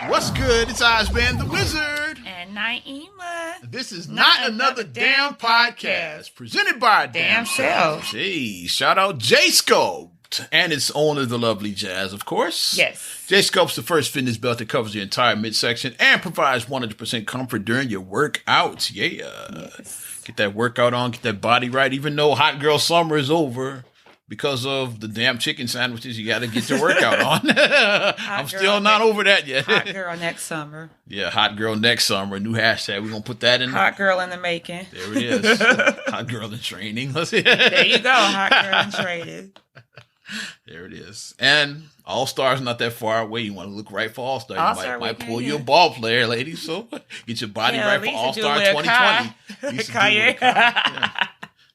What's good? It's Ozman the Wizard. And Naima. This is Not Another Damn Podcast, presented by Damn Self. Hey, shout out J-Scope and its owner, the lovely Jazz, of course. Yes. J-Scope's the first fitness belt that covers the entire midsection and provides 100% comfort during your workouts. Yeah. Yes. Get that workout on, get that body right, even though hot girl summer is over. Because of the damn chicken sandwiches, you got to get your workout on. I'm still not over that yet. Hot girl next summer. Yeah, hot girl next summer. New hashtag. We're going to put that in. Hot girl in the making. There it is. Hot girl in training. Let's see. There you go. Hot girl in training. There it is. And All-Star's not that far away. You want to look right for All-Star. All-Star You might pull weekend, you a ball player, ladies. So get your body right for All-Star 2020. Kanye. Yeah.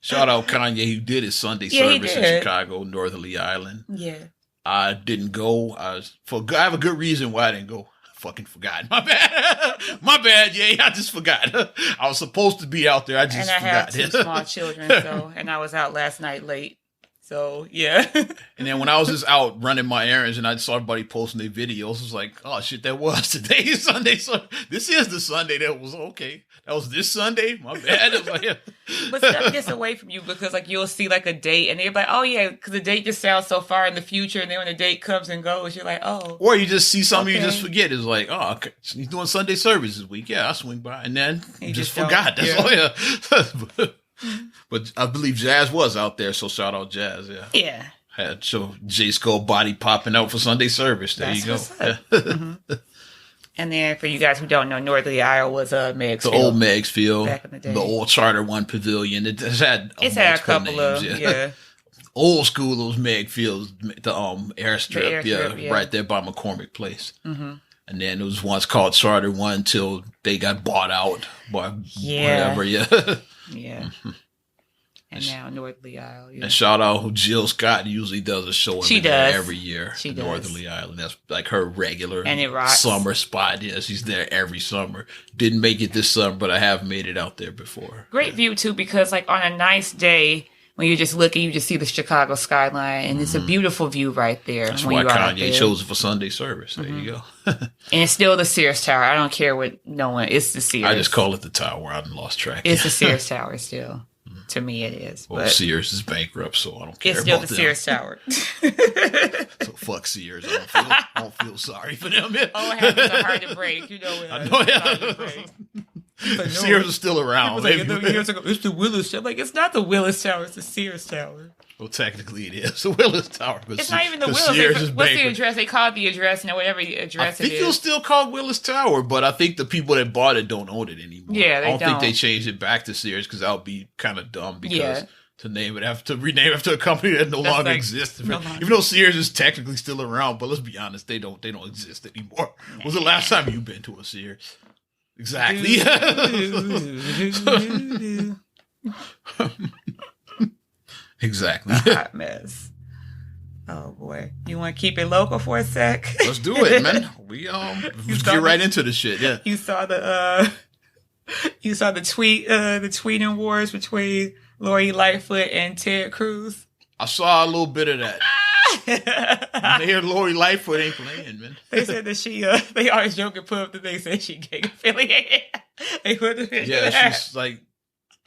Shout out Kanye, who did his Sunday service in Chicago, Northerly Island. Yeah. I didn't go. I have a good reason why I didn't go. I fucking forgot. My bad. My bad, yeah. I just forgot. I was supposed to be out there. I just forgot. And I have two small children, and I was out last night late. So, yeah. And then when I was just out running my errands and I saw everybody posting their videos, I was like, oh, shit, that was today's Sunday. So this is the Sunday that was okay. That was this Sunday? My bad. It was like, yeah. But stuff gets away from you because, like, you'll see, like, a date and they're like, oh, yeah, because the date just sounds so far in the future. And then when the date comes and goes, you're like, oh. Or you just see something you just forget. It's like, oh, okay. He's doing Sunday service this week. Yeah, I'll swing by. And then you just forgot. That's all, yeah. But I believe Jazz was out there, so shout out Jazz. Yeah. Yeah. Had J-Skull body popping out for Sunday service. There you go. Mm-hmm. And then for you guys who don't know, Northerly Isle was Megsfield. The old Megsfield. Back in the day. The old Charter One Pavilion. It's had a couple names, of, yeah. Old school, those Megfields, the airstrip, right there by McCormick Place. Mm-hmm. And then it was once called Charter One until they got bought out by whatever, yeah. Yeah. Mm-hmm. And now Northerly Isle. Yeah. And shout out who Jill Scott usually does a show every year. She does. Northerly Island. That's like her regular and it rocks. Summer spot. Yeah, she's there every summer. Didn't make it this summer, but I have made it out there before. Great view too, because like on a nice day when you're just looking, you just see the Chicago skyline, and it's a beautiful view right there. That's why Kanye chose it for Sunday service. There you go. And it's still the Sears Tower. I don't care what no one. It's the Sears. I just call it the tower. I've lost track. It's the Sears Tower still. To me, it is. Well, but Sears is bankrupt, so I don't care. It's still about the them. Sears Tower. So fuck Sears. I don't feel sorry for them. Oh, habits are hard to break. You know it. I know. Yeah. Sears is still around. Like, years ago, it's the Willis Tower. Like, it's not the Willis Tower. It's the Sears Tower. Well, technically it is the Willis Tower. But it's not even the Willis. What's the address? They call it the address, whatever address it is. I think it'll still called Willis Tower, but I think the people that bought it don't own it anymore. Yeah, I don't think they changed it back to Sears because that would be kind of dumb because to rename after a company that no longer exists. Even though Sears is technically still around, but let's be honest, they don't exist anymore. When was the last time you've been to a Sears? Exactly. Exactly. A hot mess. Oh boy. You want to keep it local for a sec? Let's do it, man. We let's get right into the shit. Yeah. You saw the tweet, the tweeting wars between Lori Lightfoot and Ted Cruz. I saw a little bit of that. Mayor Lori Lightfoot ain't playing, man. They said that they always joke and put up that they said she gang affiliated. She's like,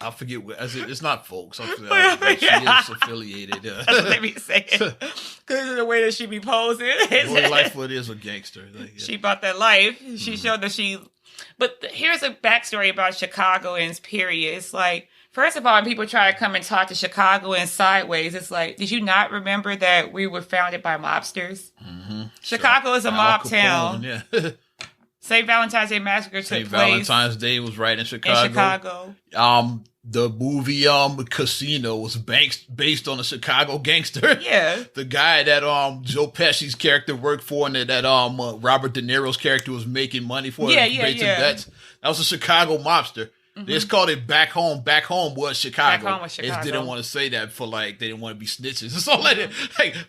I forget what, it's not folks. She is affiliated. That's what they be saying. Because of the way that she be posing. Lori Lightfoot is a gangster. She bought that life. She showed that but here's a backstory about Chicagoans, period. It's like, first of all, when people try to come and talk to Chicagoans sideways, it's like, did you not remember that we were founded by mobsters? Mm-hmm. Chicago is a mob town. Yeah. St. Valentine's Day Massacre took place. St. Valentine's Day was right in Chicago. The movie Casino was based on a Chicago gangster. Yeah. The guy that Joe Pesci's character worked for and that Robert De Niro's character was making money for. That was a Chicago mobster. Mm-hmm. They just called it Back Home. Back Home was Chicago. Back Home was Chicago. They just didn't want to say that for they didn't want to be snitches. It's all like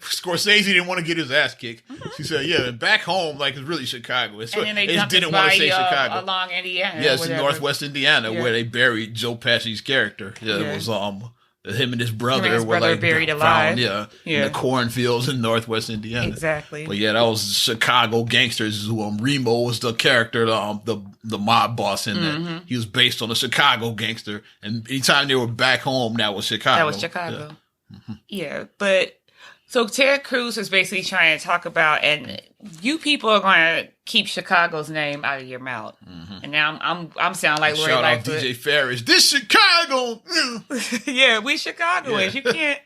Scorsese didn't want to get his ass kicked. Mm-hmm. He said, yeah, Back Home, it's really Chicago. And then they just didn't want to say Chicago. Along Indiana. Yeah, it's in Northwest Indiana where they buried Joe Pesci's character. Yeah, it was him and his brother were like buried alive. Found, in the cornfields in Northwest Indiana. Exactly. But yeah, that was Chicago Gangsters. Remo was the character, the mob boss in that. He was based on a Chicago gangster, and anytime they were back home, that was Chicago. That was Chicago. Yeah, but so Ted Cruz is basically trying to talk about, and you people are going to keep Chicago's name out of your mouth. And now I'm sounding like Lori Lightfoot. Shout out DJ Ferris. This Chicago. Yeah, we Chicagoans. You can't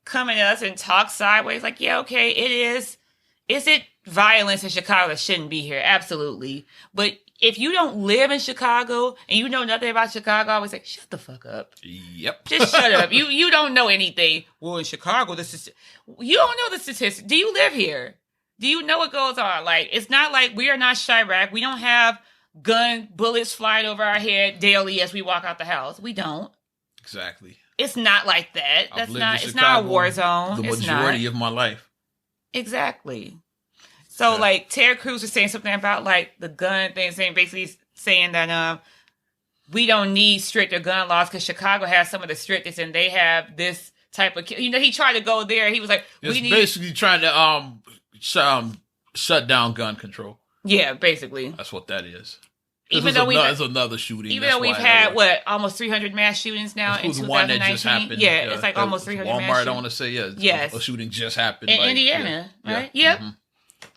come at us and talk sideways. Like, yeah, okay, it is. Is it violence in Chicago that shouldn't be here? Absolutely. But if you don't live in Chicago and you know nothing about Chicago, I always say, shut the fuck up. Yep. Just shut up. You don't know anything. Well, in Chicago, you don't know the statistics. Do you live here? Do you know what goes on? Like, it's not like we are not Chirac. We don't have bullets flying over our head daily as we walk out the house. We don't. Exactly. It's not like that. It's not a war zone. The majority of my life. Exactly. So, like, Ted Cruz was saying something about, like, the gun thing, basically saying that we don't need stricter gun laws because Chicago has some of the strictest, and they have this type of... he tried to go there. He was like, basically trying to shut down gun control. Yeah, basically. That's what that is. Even though it's another shooting. Even though we've had, almost 300 mass shootings now in 2019? One that just happened. Yeah, it's like almost 300 Walmart, mass shootings. I want to say, yes. A shooting just happened. In Indiana, right? Yep.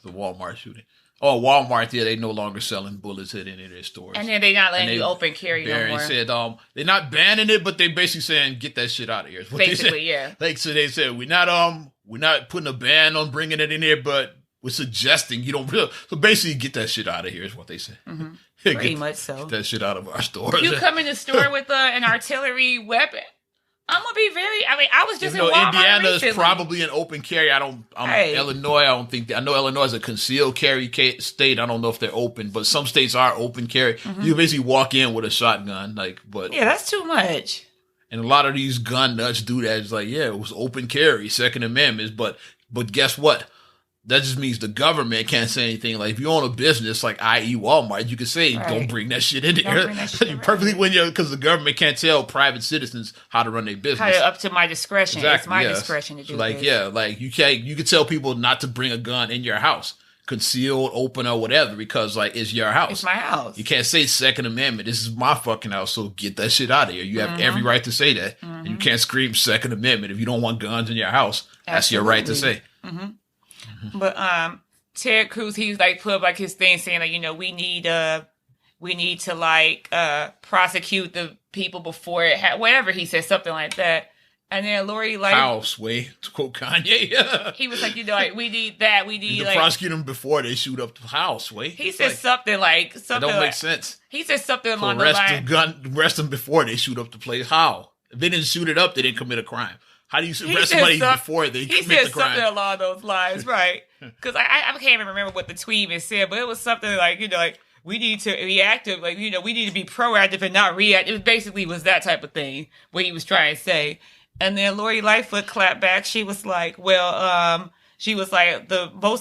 The Walmart shooting. Oh, Walmart, they no longer selling bullets at any of their stores. And then they're not letting you open carry no more. Said, they're not banning it, but they basically saying, get that shit out of here. Is what basically, yeah. Like, so they said, we're not putting a ban on bringing it in here, but we're suggesting you don't really. So basically, get that shit out of here is what they say. Pretty much so. Get that shit out of our stores. You come in the store with an artillery weapon, I'm gonna be I was just in Walmart Indiana recently. is probably an open carry. Illinois, I don't think. I know Illinois is a concealed carry state. I don't know if they're open, but some states are open carry. You basically walk in with a shotgun, yeah, that's too much. And a lot of these gun nuts do that. It's like, yeah, it was open carry, Second Amendment, but guess what? That just means the government can't say anything. Like, if you own a business, like i.e. Walmart, you can say, don't bring that shit in there. Perfectly because the government can't tell private citizens how to run their business. Up to my discretion. Exactly, it's my discretion to do this. You can tell people not to bring a gun in your house, concealed, open, or whatever, because, it's your house. It's my house. You can't say Second Amendment. This is my fucking house, so get that shit out of here. You have every right to say that. And you can't scream Second Amendment if you don't want guns in your house. That's your right to say. But Ted Cruz, he's put up his thing saying we need to prosecute the people before whatever he said, something like that. And then Lori Houseway, to quote Kanye. He was like, we need that. We need to prosecute them before they shoot up the Houseway. He said something like that don't make sense. He said something along the line. Arrest them before they shoot up the place. How? If they didn't shoot it up, they didn't commit a crime. How do you arrest somebody before they commit the crime? He said something along those lines, right? Because I can't even remember what the tweet even said, but it was something we need to be active, we need to be proactive and not reactive. It basically was that type of thing, what he was trying to say. And then Lori Lightfoot clapped back. She was like, most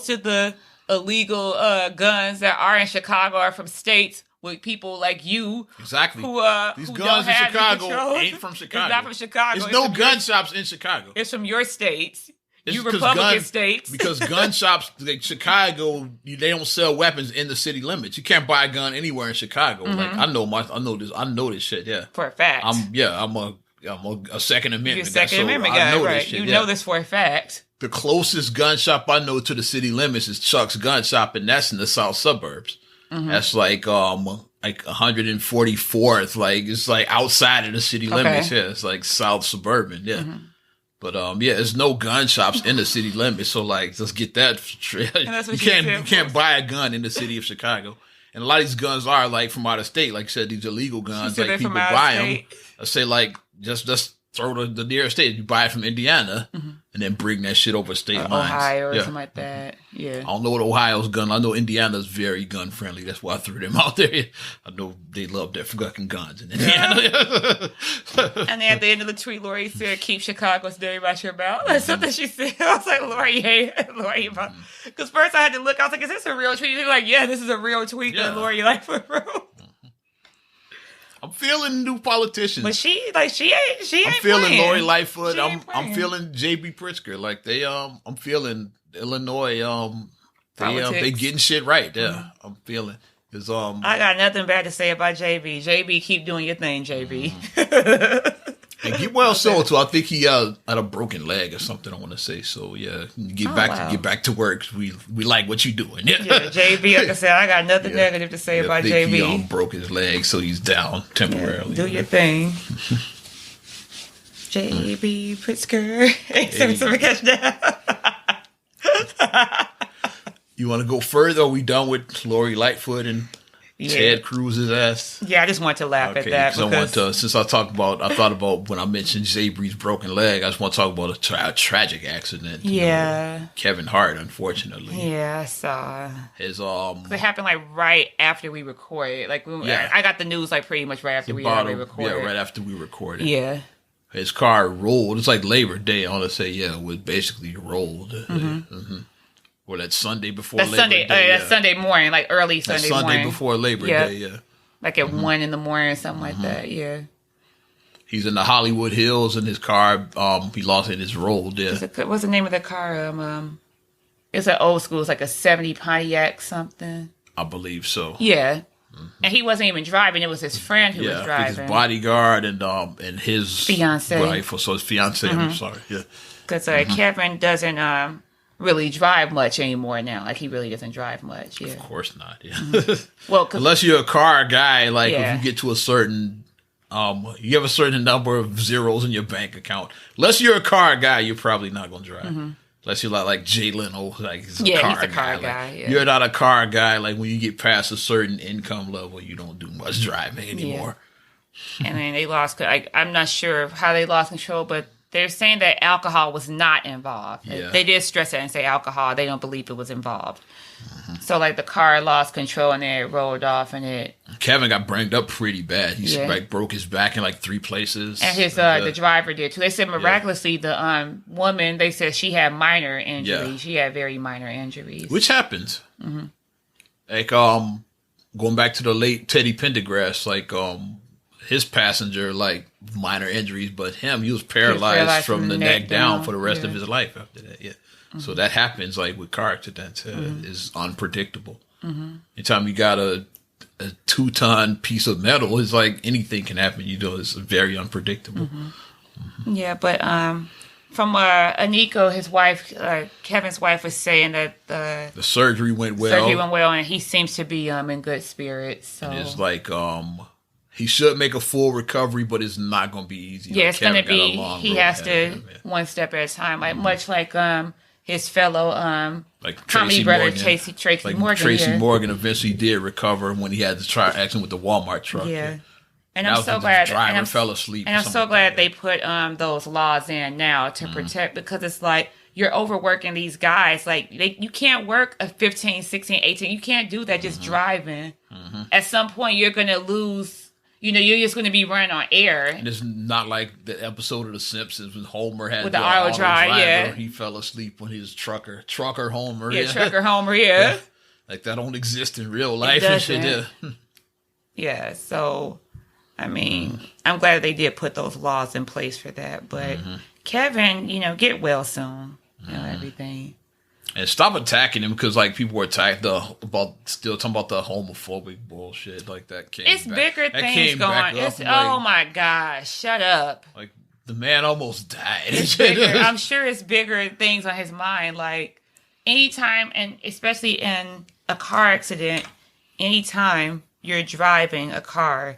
of the illegal guns that are in Chicago are from states with people like you. Exactly. These who guns in Chicago ain't from Chicago. It's not from Chicago. There's no gun shops in Chicago. It's from your states. You Republican states. Because gun shops, Chicago, they don't sell weapons in the city limits. You can't buy a gun anywhere in Chicago. I know this shit, yeah. For a fact. I'm a Second Amendment. You're a Second Amendment guy, right? You know this for a fact. The closest gun shop I know to the city limits is Chuck's Gun Shop, and that's in the south suburbs. That's 144th, it's outside of the city limits. Yeah, it's south suburban. Yeah. But there's no gun shops in the city limits, so let's get that straight. You can't buy a gun in the city of Chicago. And a lot of these guns are from out of state, like you said, these illegal guns. People buy them. I say just throw the nearest state. You buy it from Indiana and then bring that shit over state lines. Ohio or something like that. Yeah. I don't know what Ohio's gun. I know Indiana's very gun friendly. That's why I threw them out there. I know they love their fucking guns in Indiana. And then at the end of the tweet, Lori said, "Keep Chicago's name out your mouth." That's something she said. I was like, Lori, because first I had to look. I was like, "Is this a real tweet?" She was like, "Yeah, this is a real tweet that Lori Lightfoot wrote." I'm feeling new politicians. But she ain't. I'm feeling playing. Lori Lightfoot. I'm feeling JB Pritzker. Like they I'm feeling Illinois. They getting shit right. Yeah, I'm feeling. Cause I got nothing bad to say about JB. JB, keep doing your thing, JB. And get well soon too. I think he had a broken leg or something. I want to say so. Yeah, get back to work. We like what you doing. Yeah, JB. Like I said, I got nothing negative to say about JB. He broke his leg, so he's down temporarily. Yeah, do your thing. JB Pritzker. You want to go further? Or are we done with Lori Lightfoot and Ted Cruz's ass? Yeah, I just want to laugh at that. Since I thought about when I mentioned Zabry's broken leg, I just want to talk about a tragic accident. Yeah. Kevin Hart, unfortunately. Yeah, I saw. His it happened like right after we recorded. Like I got the news like pretty much right after we already recorded. Yeah, right after we recorded. Yeah. His car rolled. It's like Labor Day. I want to say, it was basically rolled. Mm-hmm. Or that Sunday before Labor Day. That Sunday morning, like early Sunday morning. Sunday before Labor Day, yeah. Like at 1 a.m. or something like that, yeah. He's in the Hollywood Hills in his car. He lost it. It's rolled, yeah. What's the name of the car? It's an old school. It's like a 70 Pontiac something. I believe so. Yeah. Mm-hmm. And he wasn't even driving. It was his friend who was driving. His bodyguard and his fiance. Wife, so his fiance. I'm sorry. Yeah. Because Kevin doesn't really drive much anymore now. Like he really doesn't drive much. Yeah. Of course not. Yeah. Mm-hmm. Well, unless you're a car guy, like if you get to a certain, you have a certain number of zeros in your bank account. Unless you're a car guy, you're probably not going to drive. Mm-hmm. Unless you're like Jay Leno, like he's a car guy. Like, you're not a car guy. Like when you get past a certain income level, you don't do much driving anymore. Yeah. And then they lost. I'm not sure how they lost control, but they're saying that alcohol was not involved. Yeah. They did stress it and say alcohol. They don't believe it was involved. Mm-hmm. So like the car lost control and then it rolled off and it. Kevin got banged up pretty bad. He like broke his back in like 3 places. And his the driver did too. They said miraculously the woman, they said she had minor injuries. Yeah. She had very minor injuries. Which happens. Mm-hmm. Like going back to the late Teddy Pendergrass, like his passenger like minor injuries, but he was paralyzed from the neck down for the rest of his life after that. Yeah. Mm-hmm. So that happens like with car accidents. Is unpredictable. Mm-hmm. Anytime you got a 2-ton piece of metal, it's like anything can happen. It's very unpredictable. Mm-hmm. Mm-hmm. Yeah, but from Aniko, his wife, Kevin's wife, was saying that the surgery went well. And he seems to be in good spirits. So and it's like he should make a full recovery, but it's not going to be easy. Yeah, it's going to be. He has to one step at a time, like much like his fellow like comedy brother Tracy Morgan. Tracy Morgan eventually did recover when he had to try acting with the Walmart truck. Yeah. And I'm so glad the driver fell asleep. And I'm so glad they put those laws in now to protect, because it's like you're overworking these guys. Like you can't work a 15, 16, 18. You can't do that just driving. Mm-hmm. At some point you're going to lose. You're just going to be running on air. And it's not like the episode of The Simpsons when Homer had with the auto driver. Yeah. He fell asleep when he was trucker Homer. Yeah, trucker Homer. Yeah. Like that don't exist in real life. And shit. Yeah. Yeah. So, I mean, I'm glad they did put those laws in place for that. But Kevin, get well soon. Everything. And stop attacking him, because like people were attacked still talking about the homophobic bullshit like that. It's bigger things going. Oh my gosh! Shut up. Like the man almost died. It's bigger. I'm sure it's bigger things on his mind. Like anytime, and especially in a car accident, anytime you're driving a car,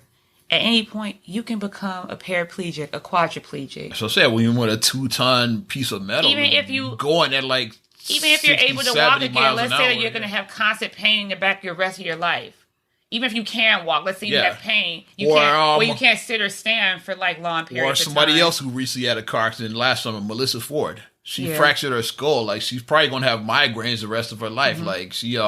at any point you can become a paraplegic, a quadriplegic. So say when you want a 2-ton piece of metal, even if you going at like. Even if you're able to walk again, let's say that you're going to have constant pain in the back of the rest of your life. Even if you can walk, let's say you have pain, you can't sit or stand for like long periods of time. Or somebody else who recently had a car accident last summer, Melissa Ford. She fractured her skull. Like she's probably going to have migraines the rest of her life. Mm-hmm. Like she,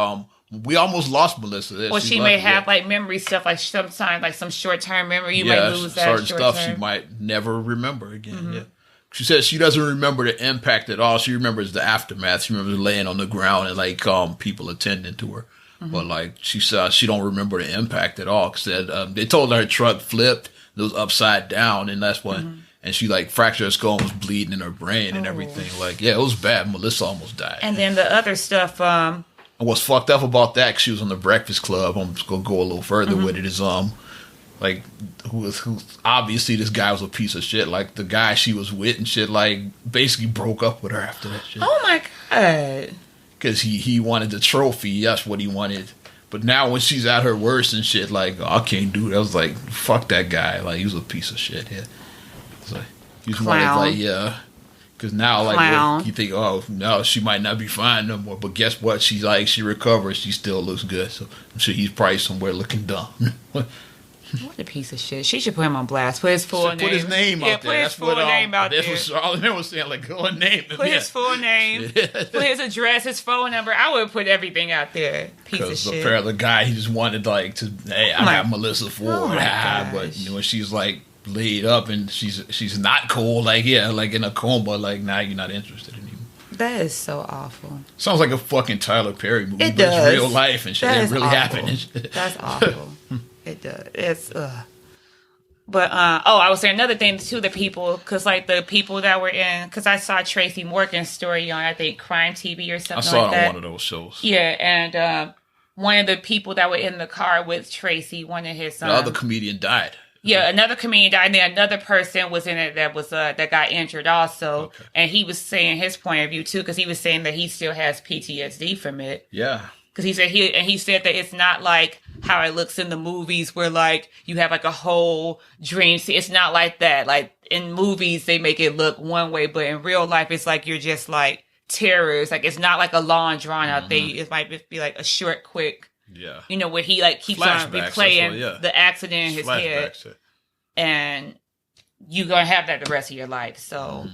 we almost lost Melissa. Well, she may have like memory stuff, like sometimes like some short-term memory. You might lose that certain stuff she might never remember again. Mm-hmm. Yeah. She says she doesn't remember the impact at all. She remembers the aftermath. She remembers laying on the ground and like people attending to her. but like she said, she don't remember the impact at all. Said they told her truck flipped, it was upside down, and that's when. And she like fractured her skull and was bleeding in her brain and everything. Like, yeah, it was bad. Melissa almost died. And then the other stuff. And what's fucked up about that? 'Cause she was on the Breakfast Club. I'm just gonna go a little further with it. Is like who obviously this guy was a piece of shit. Like the guy she was with and shit. Like basically broke up with her after that shit. Oh my god. Because he wanted the trophy. That's what he wanted. But now when she's at her worst and shit, like, oh, I can't do that. I was like, fuck that guy. Like he was a piece of shit. Yeah. Like, he's like, yeah, because now, like, you think, oh, no, she might not be fine no more. But guess what? She's like, she recovers. She still looks good. So I'm sure he's probably somewhere looking dumb. What a piece of shit. She should put him on blast. Put his full name. Put his name out there. Put his full name out there. That's what Charlamagne was saying. Like, go and name him. Put his full name. Put his address, his phone number. I would put everything out there. Piece of shit. Because the guy, he just wanted, like, to, hey, I got Melissa Ford. But, you know, she's like, laid up and she's not cool, like, yeah, like in a coma, like, now you're not interested anymore. That is so awful. Sounds like a fucking Tyler Perry movie. It does. It's real life and shit. It really happened. That's awful. It does. It's But I was saying another thing too. The people, because like the people that were in, because I saw Tracy Morgan's story on, I think, Crime TV or something. I saw like it that. on one of those shows. Yeah, and one of the people that were in the car with Tracy, one of his the other comedian died. Yeah, another comedian died, and then another person was in it that was that got injured also. Okay. And he was saying his point of view too, because he was saying that he still has PTSD from it. Yeah. Because he said that it's not like how it looks in the movies where like you have like a whole dream scene. It's not like that. Like in movies they make it look one way, but in real life it's like you're just like terrors. Like it's not like a long drawn out thing. It might just be like a short, quick. Yeah. You know, where he like keeps on replaying the accident in his head. And you're gonna have that the rest of your life. So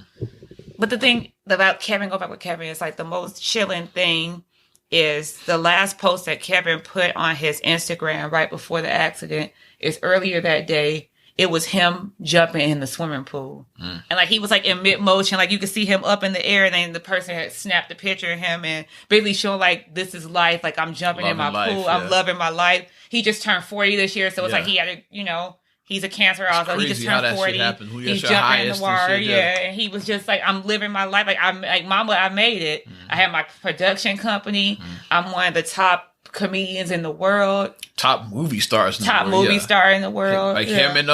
but the thing about Kevin, go back with Kevin, is like the most chilling thing is the last post that Kevin put on his Instagram right before the accident is earlier that day. It was him jumping in the swimming pool. And like he was like in mid motion, like you could see him up in the air, and then the person had snapped a picture of him and basically showing like, this is life. Like I'm jumping in my pool. Yeah. I'm loving my life. He just turned 40 this year. So it's like he had to, you know, he's a cancer also. He just turned 40. He's jumping in the water. Yeah. And he was just like, I'm living my life. Like I'm like, mama, I made it. I have my production company. I'm one of the top comedians in the world. Top movie stars in the world. Top movie star in the world. Like him and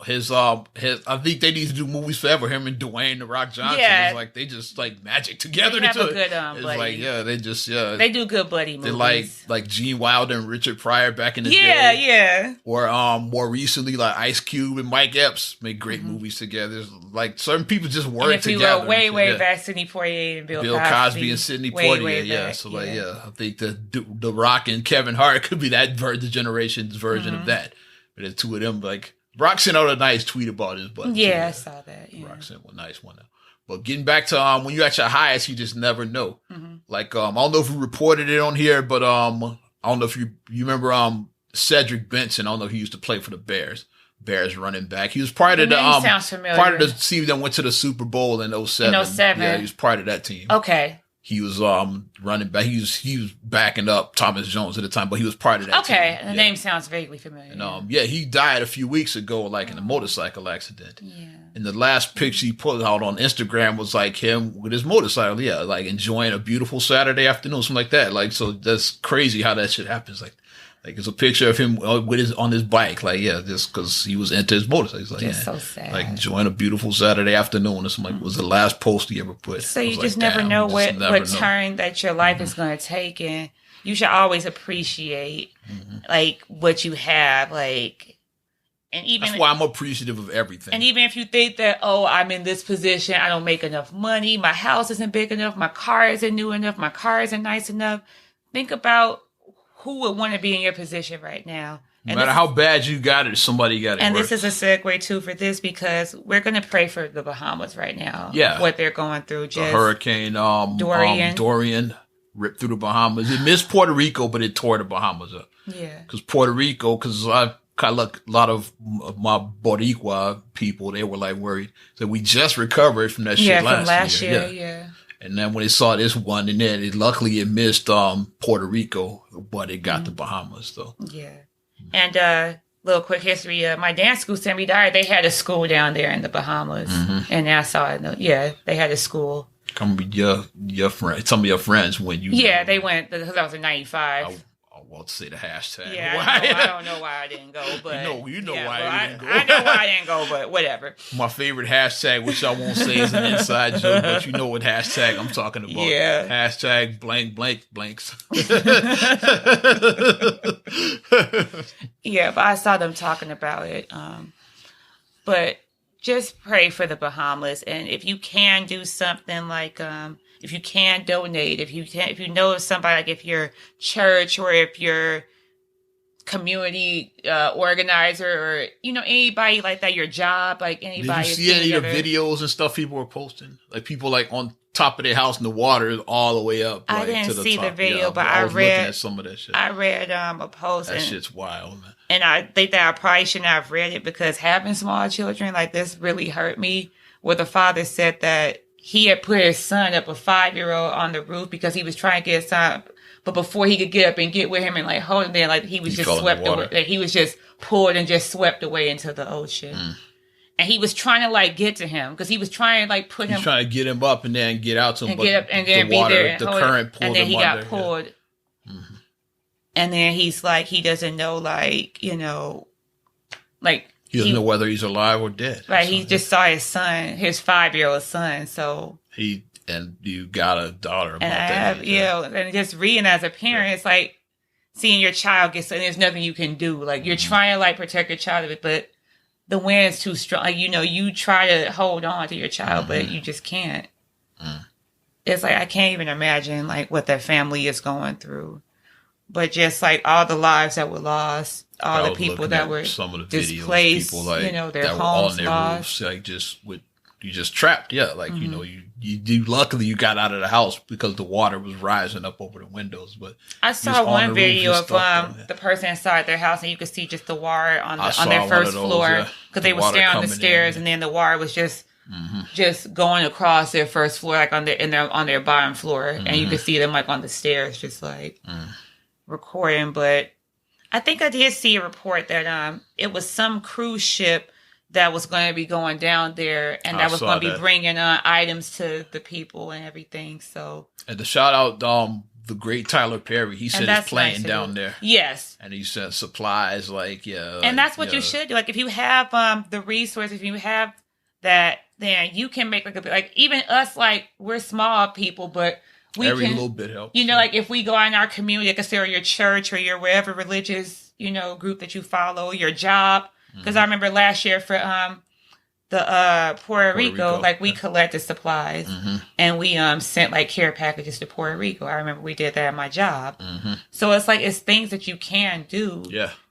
his I think they need to do movies forever. Him and Dwayne The Rock Johnson. Yeah. It's like they just like magic together. They have a good it's buddy. Like they just they do good buddy movies. They like Gene Wilder and Richard Pryor back in the day. Yeah. Or more recently like Ice Cube and Mike Epps make great movies together. There's, like certain people just work together. Way back Sidney Poitier and Bill Cosby and Sidney Poitier. Yeah. So like I think the Rock and Kevin Hart could be that the generation's version of that. But the two of them, like, Rock sent out a nice tweet about his buddy. Yeah, I saw that. Yeah. Rock sent one nice one out. But getting back to when you're at your highest, you just never know. Like, I don't know if we reported it on here, but I don't know if you remember Cedric Benson. I don't know if he used to play for the Bears running back. He was part of sounds familiar. Part of the team that went to the Super Bowl in 07. In 07. Yeah, he was part of that team. Okay. He was running back. He was backing up Thomas Jones at the time, but he was part of that team. Okay, the name sounds vaguely familiar. And he died a few weeks ago, like in a motorcycle accident. Yeah. And the last picture he put out on Instagram was like him with his motorcycle. Yeah, like enjoying a beautiful Saturday afternoon, something like that. Like, so that's crazy how that shit happens. Like it's a picture of him with on his bike. Like, yeah, just because he was into his motorcycle. It's like, just so sad. Like enjoying a beautiful Saturday afternoon. Or something. Like, was the last post he ever put. So you just never know what turn that your life is going to take, and you should always appreciate like what you have, like. And even that's why I'm appreciative of everything. And even if you think that, I'm in this position, I don't make enough money, my house isn't big enough, my car isn't new enough, my car isn't nice enough, think about who would want to be in your position right now. No matter how bad you got it, somebody got it. And this is a segue too for this, because we're going to pray for the Bahamas right now. Yeah. What they're going through. Just the hurricane Dorian ripped through the Bahamas. It missed Puerto Rico, but it tore the Bahamas up. Yeah. Because Puerto Rico, I look, a lot of my Boricua people, they were like worried. So we just recovered from that shit last year. Yeah. And then when they saw this one, and then luckily it missed Puerto Rico, but it got the Bahamas though. Yeah. And little quick history. My dance school, Sammy Dyer, they had a school down there in the Bahamas, and Nassau. Yeah, they had a school. Come be your friend, some of your friends when you. Yeah, they went because that was in '95. I won't say the hashtag. Yeah, I don't know why I didn't go, but you know why I didn't go. I know why I didn't go, but whatever. My favorite hashtag, which I won't say is an inside joke, but you know what hashtag I'm talking about. Yeah. Hashtag blank blanks. Yeah, but I saw them talking about it. But just pray for the Bahamas, and if you can do something like if you can donate, if you know of somebody, like if your church or if your community organizer or anybody like that, your job, like anybody. Did you see any of the videos and stuff people were posting? Like people like on top of their house and the water is all the way up. I didn't to the see top. the video, but I I was read looking at some of that shit. I read a post. That shit's wild, man. And I think that I probably shouldn't have read it because having small children like this really hurt me. Where the father said that he had put his son up, a 5-year-old, on the roof because he was trying to get his son. But before he could get up and get with him and like hold him there, like he was just swept away. Like he was just pulled and just swept away into the ocean. And he was trying to like get to him because he was trying to like put him. He's trying to get him up and then get out to him. And get up and then be there. And the current pulled him and then he got under, pulled. Yeah. And then he's like, he doesn't know, like, like. He doesn't know whether he's alive or dead. Right. He just saw his son, his 5-year-old son. So. And you got a daughter about and that. And just reading as a parent, it's like seeing your child get, and there's nothing you can do. Like you're trying to like protect your child, but the wind is too strong. Like, you try to hold on to your child, but you just can't. It's like, I can't even imagine like what that family is going through. But just like all the lives that were lost, all the people that were some of the displaced, videos, people like their that homes were on their lost. roofs, like you just trapped, like you luckily you got out of the house because the water was rising up over the windows. But I saw one video of the person inside their house, and you could see just the water on their first floor because they were staying on the stairs, and then the water was just going across their first floor, like on their bottom floor, and you could see them like on the stairs, just like recording. But I think I did see a report that it was some cruise ship that was going to be going down there, and that was going to be bringing items to the people and everything. So, and to shout out the great Tyler Perry, he sent his plane down there. Yes, and he sent supplies, and that's what you should do. Like if you have the resources, if you have that, then you can make like even us, like we're small people, but every little bit helps. Like if we go out in our community, like consider your church or your wherever religious group that you follow, your job. Because I remember last year for the Puerto Rico, like we collected supplies and we sent like care packages to Puerto Rico. I remember we did that at my job. So it's like it's things that you can do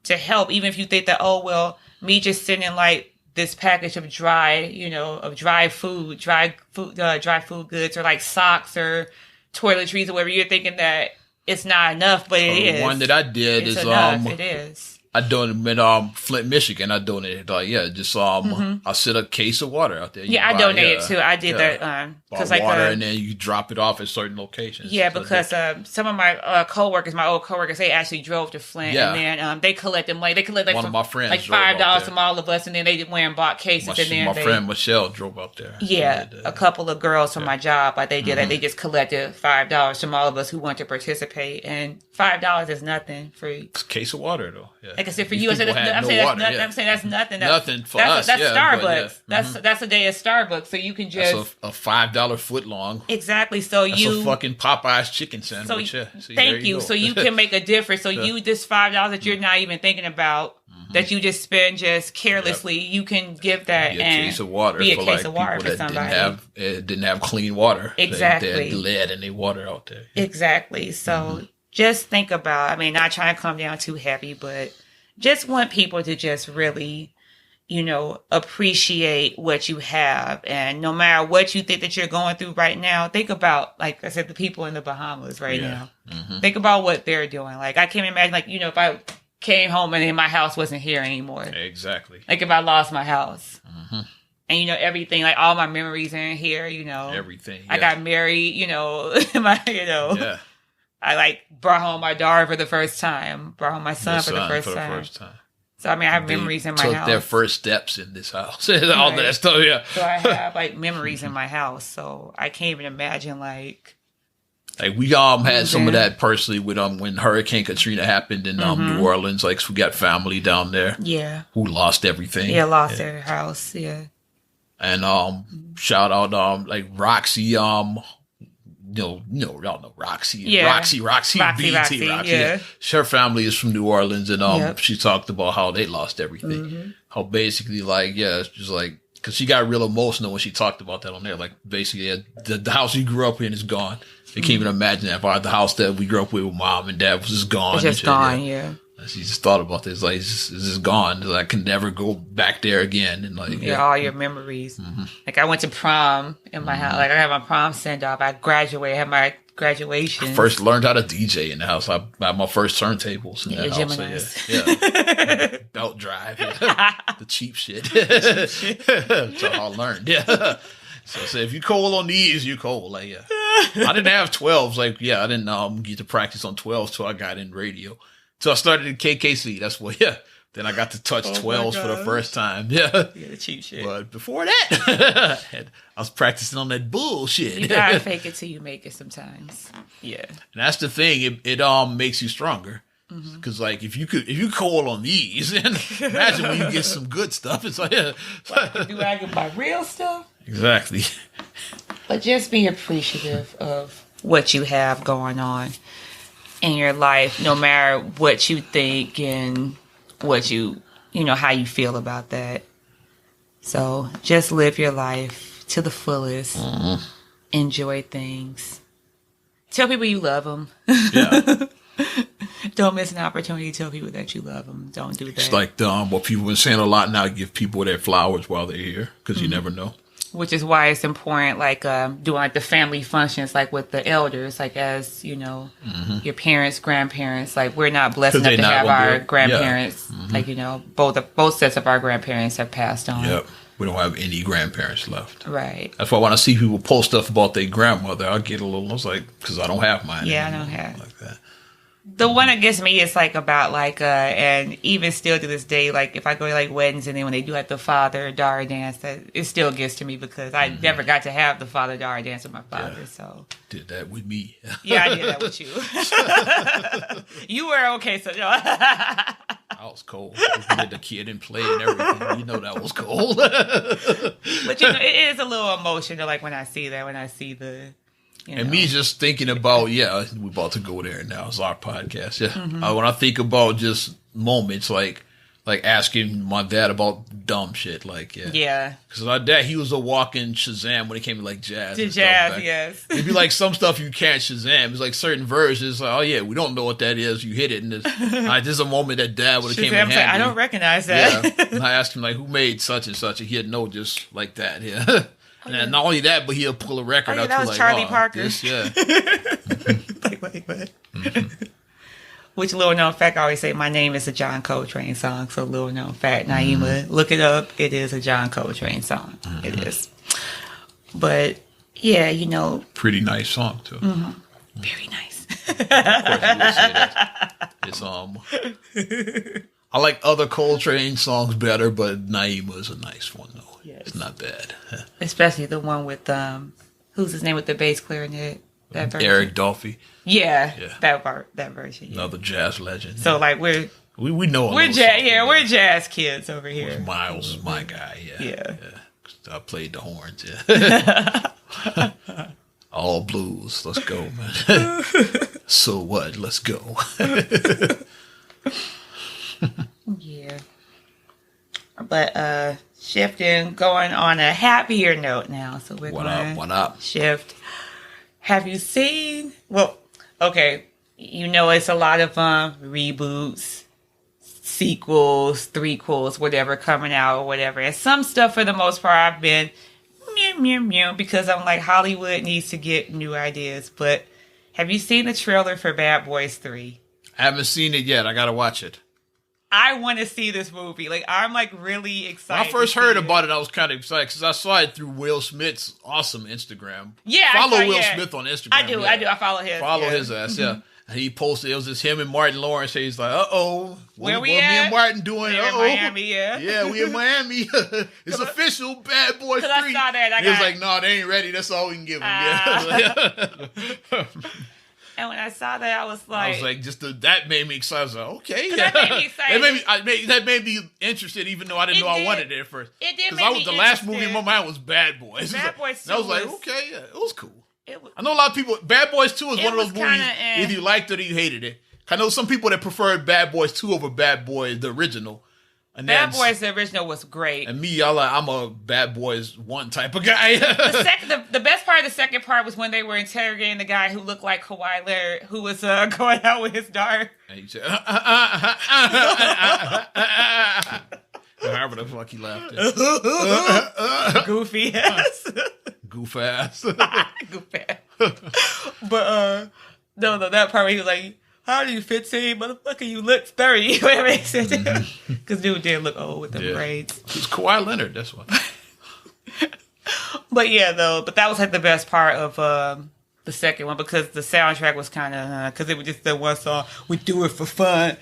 to help, even if you think that, oh well, me just sending like this package of dry food goods or like socks or toiletries or whatever, you're thinking that it's not enough, but it is. The one that I did is it is. I donated in Flint, Michigan. I donated I set a case of water out there. I donated too. I did that because water, and then you drop it off at certain locations. Yeah, because some of my coworkers, my old coworkers, they actually drove to Flint, and then they collected money. They collected one of my friends, like $5 from all of us, and then they went and bought cases. My friend Michelle drove up there. Yeah, a couple of girls from my job, like they did that. They just collected $5 from all of us who want to participate, and $5 is nothing for it's a case of water though. Yeah. Like I said, for you, I'm saying that's nothing. Nothing for us. That's Starbucks. That's a day at Starbucks. So you can just a $5 foot long. Exactly. So that's a fucking Popeye's chicken sandwich. So thank you. So you can make a difference. So you this $5 that you're not even thinking about, that you just spend just carelessly, you can give that and case of water be a for case of water for somebody. Didn't have clean water. Exactly. They had lead in their water out there. Exactly. So just think about. I mean, not trying to come down too heavy, but just want people to just really, appreciate what you have. And no matter what you think that you're going through right now, think about, like I said, the people in the Bahamas now. Think about what they're doing. Like, I can't imagine, like, if I came home and then my house wasn't here anymore. Exactly. Like if I lost my house. And, you know, everything, like all my memories are in here, you know. Everything. I got married, you know, Yeah. I like brought home my daughter for the first time, brought home my son for the first time. So, I mean, I have memories in my house. Took their first steps in this house. All that stuff, yeah. So I have like memories in my house. So I can't even imagine like we had some of that personally with when Hurricane Katrina happened in New Orleans. Like we got family down there. Yeah. Who lost everything. Yeah, lost their house. Yeah. And shout out like Roxy, y'all know Roxy. Yeah. Roxy, BT, Roxy. Yeah. Her family is from New Orleans, and she talked about how they lost everything. How basically, like, it's just like, because she got real emotional when she talked about that on there. Like, basically, the house you grew up in is gone. They can't even imagine that. The house that we grew up with mom and dad was just gone. It's just gone, yeah. She just thought about this, like, it's just gone. Like, I can never go back there again. And like, all your memories. Like, I went to prom in my house. Like, I had my prom send off. I graduated, had my graduation. I first learned how to DJ in the house. I had my first turntables in that house. So, belt drive, the cheap shit. That's all I learned. Yeah. So if you cold on these, you cold. Like, I didn't have 12s. Like, I didn't get to practice on 12s till I got in radio. So I started in KKC. That's what, Then I got to touch 12s for the first time. Yeah. The cheap shit. But before that, I was practicing on that bullshit. You gotta fake it till you make it sometimes. Yeah. And that's the thing. It makes you stronger. Because like if you cold on these, and imagine when you get some good stuff. It's like, do I get my real stuff? Exactly. But just be appreciative of what you have going on in your life, no matter what you think and what how you feel about that. So just live your life to the fullest. Enjoy things. Tell people you love them. Yeah. Don't miss an opportunity to tell people that you love them. Don't do that. It's like what people have been saying a lot now, give people their flowers while they're here, because you never know. Which is why it's important, like doing like the family functions, like with the elders, like as your parents, grandparents. Like we're not blessed enough to have our grandparents. Like both sets of our grandparents have passed on. Yep, we don't have any grandparents left. Right. That's why when I see people post stuff about their grandmother, I get a little. I was like, because I don't have mine. Yeah, anymore. I don't have like that. The one that gets me is like about like and even still to this day, like if I go to like weddings and then when they do like the father-daughter dance, that it still gets to me because I never got to have the father-daughter dance with my father. Yeah. So did that with me. Yeah, I did that with you. You were okay, so I was cold. We did the kid and play and everything. You know that was cold. But it is a little emotional, like when I see that, when I see the. And me just thinking about, we're about to go there now. It's our podcast. Yeah. When I think about just moments like asking my dad about dumb shit, like, yeah. Because my dad, he was a walking Shazam when it came to like jazz. To jazz, yes. It'd be like some stuff you can't Shazam. It's like certain verses, like, oh yeah, we don't know what that is. You hit it. And there's a moment that dad would have came in handy. I don't recognize that. Yeah. And I asked him, like, who made such and such? And he'd know just like that. Yeah. And not only that, but he'll pull a record out. That was like, Charlie Parker. This, yeah. Wait. Which little known fact, I always say my name is a John Coltrane song. So little known fact, Naima, look it up. It is a John Coltrane song. It is. But yeah, pretty nice song too. Very nice. Of course, you would say that. It's I like other Coltrane songs better, but Naima is a nice one though. Yes. It's not bad. Especially the one with who's his name with the bass clarinet? That version. Eric Dolphy. Yeah. That version. Yeah. Another jazz legend. So like we know we're jazz. Yeah, we're jazz kids over here. Miles is my guy. Yeah. I played the horns. Yeah. All blues. Let's go, man. So what? Let's go. Yeah. But shifting, going on a happier note now. So we're going to shift. Have you seen? Well, okay. It's a lot of reboots, sequels, threequels, whatever coming out or whatever. And some stuff, for the most part, I've been meow because I'm like Hollywood needs to get new ideas. But have you seen the trailer for Bad Boys 3? I haven't seen it yet. I got to watch it. I want to see this movie. Like, I'm like really excited. When I first heard about it, I was kind of excited because I saw it through Will Smith's awesome Instagram. Yeah, follow Will Smith on Instagram. I do. I follow his. Follow his ass. Yeah. And he posted, it was just him and Martin Lawrence. He's like, where we at? Me and Martin doing? In Miami, yeah. Yeah, we in Miami. It's official, Bad Boys 3. I saw that. He was like, no, they ain't ready. That's all we can give them. Yeah. And when I saw that, I was like, that made me excited. I was like, okay. That made me excited. That made me interested, even though I didn't know I wanted it at first. It did make me interested. The last movie in my mind was Bad Boys. Bad Boys 2 I was like, okay, yeah, it was cool. It was, I know a lot of people. Bad Boys 2 is one of those movies. Either you liked it or you hated it. I know some people that preferred Bad Boys 2 over Bad Boys the original. And Bad Boys the original was great. And me, I'm a Bad Boys 1 type of guy. the best part of the second part was when they were interrogating the guy who looked like Kawhi Leonard, who was going out with his daughter. And he said, however the fuck he laughed at. Goofy ass. Goof ass. Goof ass. But no, that part where he was like, how are you 15? Motherfucker, you look 30. That makes sense. Because dude did look old with them braids. It's Kawhi Leonard, that's why. But that was like the best part of the second one because the soundtrack was kind of, because it was just the one song, we do it for fun.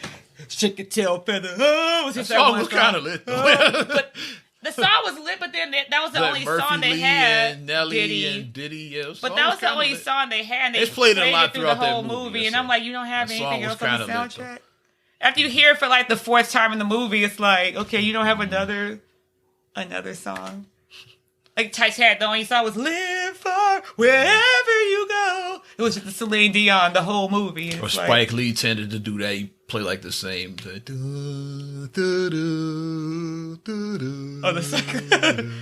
Shake your tail feather. The song was kind of lit though. But the song was lit, but then that was the only song they had. And Nelly and Diddy. Yeah, but that was the only song they had. And they played it a lot through throughout the whole that movie. And I'm like, you don't have anything else on the soundtrack? Lit, after you hear it for like the fourth time in the movie, it's like, okay, you don't have another song. Like Titanic, the only song was "Live For Wherever You Go." It was just the Celine Dion the whole movie. Or Spike Lee tended to do that. He played like the same. Oh, the second.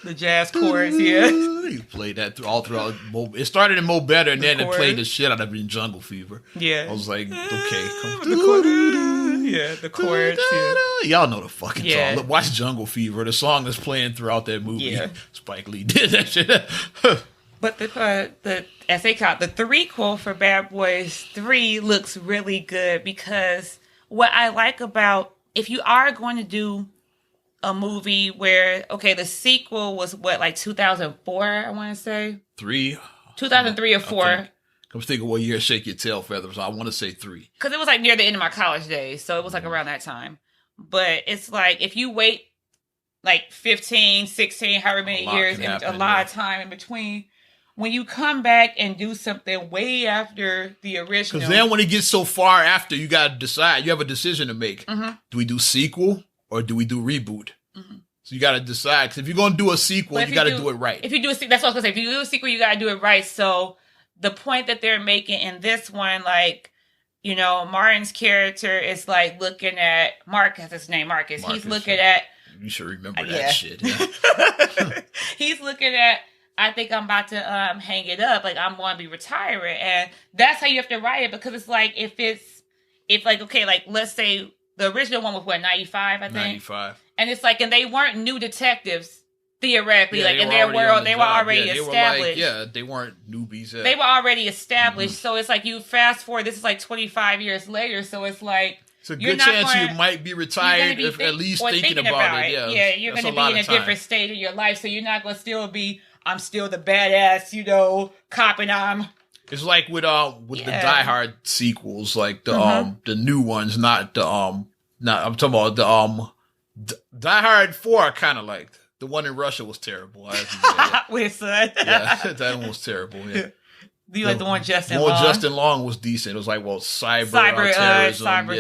The jazz chorus, yeah. He played that all throughout. It started in Mo Better, and then it played the shit out of it in Jungle Fever. Yeah. I was like, okay, come the chorus. Yeah. Y'all know the fucking song. Watch Jungle Fever, the song that's playing throughout that movie. Yeah. Spike Lee did that shit. But as they call it, the threequel for Bad Boys 3 looks really good because what I like about, if you are going to do a movie where, okay, the sequel was like 2004, I want to say? 2003 or 4. I was thinking what year Shake Your Tail Feathers. I want to say 3. Because it was like near the end of my college days, so it was like around that time. But it's like, if you wait like 15, 16, however many years, and a lot of time in between, when you come back and do something way after the original. Because then when it gets so far after, you got to decide. You have a decision to make. Mm-hmm. Do we do sequel or do we do reboot? Mm-hmm. So you got to decide. Because if you're going to do a sequel, you got to do it right. If you do that's what I was going to say. If you do a sequel, you got to do it right. So the point that they're making in this one, like, you know, Martin's character is like looking at Marcus. His name Marcus. He's looking at. You should remember that shit. Yeah. He's looking at. I think I'm about to hang it up. Like, I'm going to be retiring. And that's how you have to write it. Because it's like, okay, like, let's say the original one was, 95, I think? 95. And it's like, and they weren't new detectives, theoretically. Like, in their world, they were already established. They weren't newbies. They were already established. Mm-hmm. So it's like, you fast forward, this is like 25 years later. So it's like, it's a good chance you might be retired, if at least thinking about it. Yeah, you're going to be in a different state of your life. So you're not going to still be, I'm still the badass, you know, cop, and I'm. It's like with the Die Hard sequels, like the new ones, not the I'm talking about the Die Hard 4. I kind of liked. The one in Russia was terrible. With his son. Yeah, that one was terrible. Yeah. Do you like the one Justin Long? Long? Justin Long was decent. It was like, cyber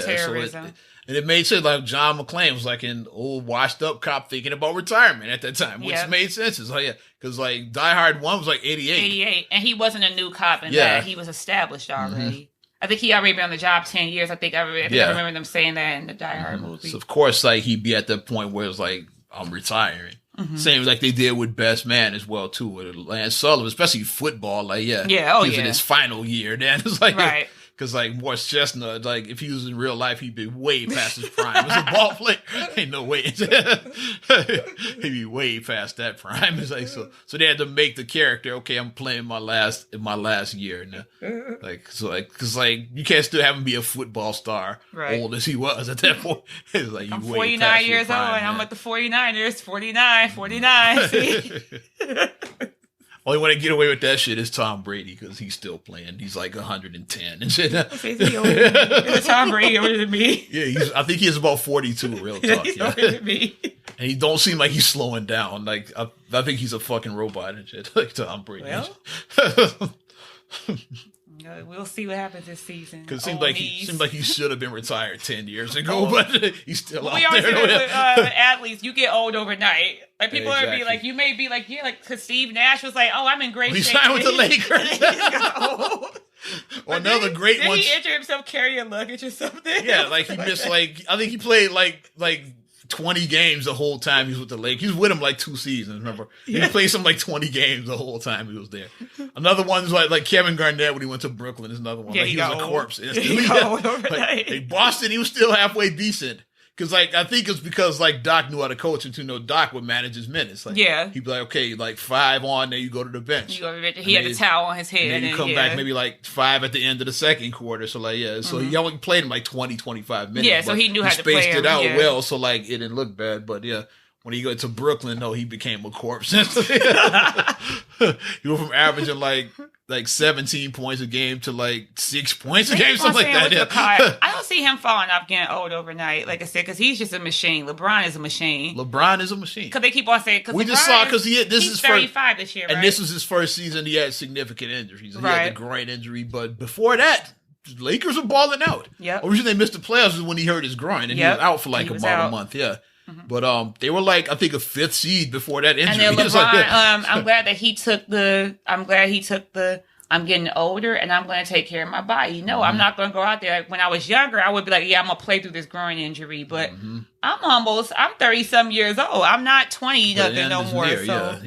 terrorism. And it made sense. Like John McClane was like an old washed up cop thinking about retirement at that time, which made sense. It's like, because like Die Hard 1 was like 88. 88. And he wasn't a new cop in that. He was established already. Mm-hmm. I think he already been on the job 10 years. I remember them saying that in the Die Hard movie. So of course, like he'd be at the point where it's like, I'm retiring. Mm-hmm. Same like they did with Best Man as well too, with Lance Sullivan, especially football. Like, in his final year. Then it's like, Because like Morris Chestnut, like if he was in real life, he'd be way past his prime as a ball player. Ain't no way. He'd be way past that prime. It's like so they had to make the character. Okay, I'm playing my last year now. Because you can't still have him be a football star, old as he was at that point. It's like I'm 49 years old, and I'm at the 49ers. 49. See? Only one to get away with that shit is Tom Brady because he's still playing. He's like 110 and shit. Tom Brady older than me. Yeah, I think he's about 42. Real talk. He's older than me. And he don't seem like he's slowing down. Like I think he's a fucking robot and shit. Like Tom Brady. Well, we'll see what happens this season. Because it seemed like he should have been retired 10 years ago, but he's still out there. We always say that with athletes, you get old overnight. Like people would be like, you may be like, yeah, like because Steve Nash was like, oh, I'm in great shape. He signed with the Lakers. Or another great one. Did he injure himself carrying luggage or something? Yeah, like he missed I think he played like 20 games the whole time he was with the Lakers. He was with him like 2 seasons, remember? Yeah. He played some like 20 games the whole time he was there. Another one's like Kevin Garnett when he went to Brooklyn is another one. Yeah, like he was a corpse. Like Boston, he was still halfway decent. Because I think it's because Doc knew how to coach, and Doc would manage his minutes. Like, yeah, he'd be like, okay, 5 on, then you go to the bench. He had a towel on his head, and then you come back maybe 5 at the end of the second quarter. So so he only played him 20, 25 minutes. Yeah, so he knew how to play. He spaced it out well, so it didn't look bad. But yeah, when he got to Brooklyn, he became a corpse. He went from averaging 17 points a game to 6 points a game, something like that. Yeah. I don't see him falling off getting old overnight, like I said, because he's just a machine. LeBron is a machine. Because they keep on saying, we just saw because he's 35 this year, right? And this was his first season. He had significant injuries. He had the groin injury, but before that, the Lakers were balling out. Yeah. The reason they missed the playoffs was when he hurt his groin, and he was out for about a month. Yeah. Mm-hmm. But they were I think a 5th seed before that injury. And then LeBron, I'm glad that he took the I'm getting older and I'm going to take care of my body. No, I'm not going to go out there. When I was younger, I would be like, yeah, I'm going to play through this groin injury. But I'm 30 some years old. I'm not 20 nothing no more. So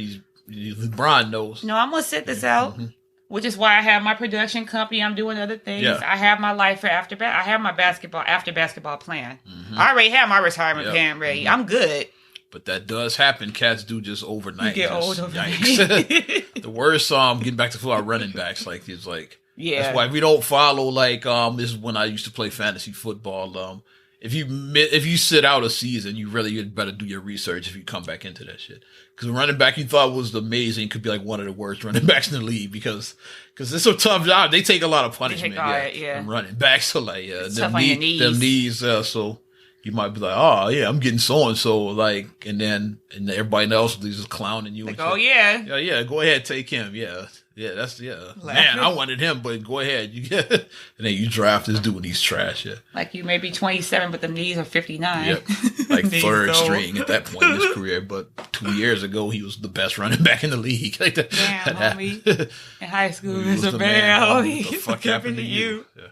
LeBron knows. No, I'm going to sit this out. Mm-hmm. Which is why I have my production company. I'm doing other things. Yeah. I have my life for after I have my after basketball plan. Mm-hmm. I already have my retirement plan ready. I'm good. But that does happen. Cats do just overnight. You get old overnight. The worst, getting back to our running backs, that's why we don't follow, this is when I used to play fantasy football. If you sit out a season, you'd better do your research if you come back into that shit. Because a running back you thought was amazing could be one of the worst running backs in the league because it's a tough job. They take a lot of punishment. From running backs. So them knees. So you might be like, oh yeah, I'm getting so and so, and then everybody else is just clowning you. Oh yeah, go ahead, take him. Man, I wanted him, but go ahead, and then you draft this dude and he's trash. Yeah, you may be 27, but the knees are 59. Yep, third string at that point in his career. But 2 years ago, he was the best running back in the league. Damn, homie, in high school, he was a man. Homie, what the fuck happened to you? Yeah.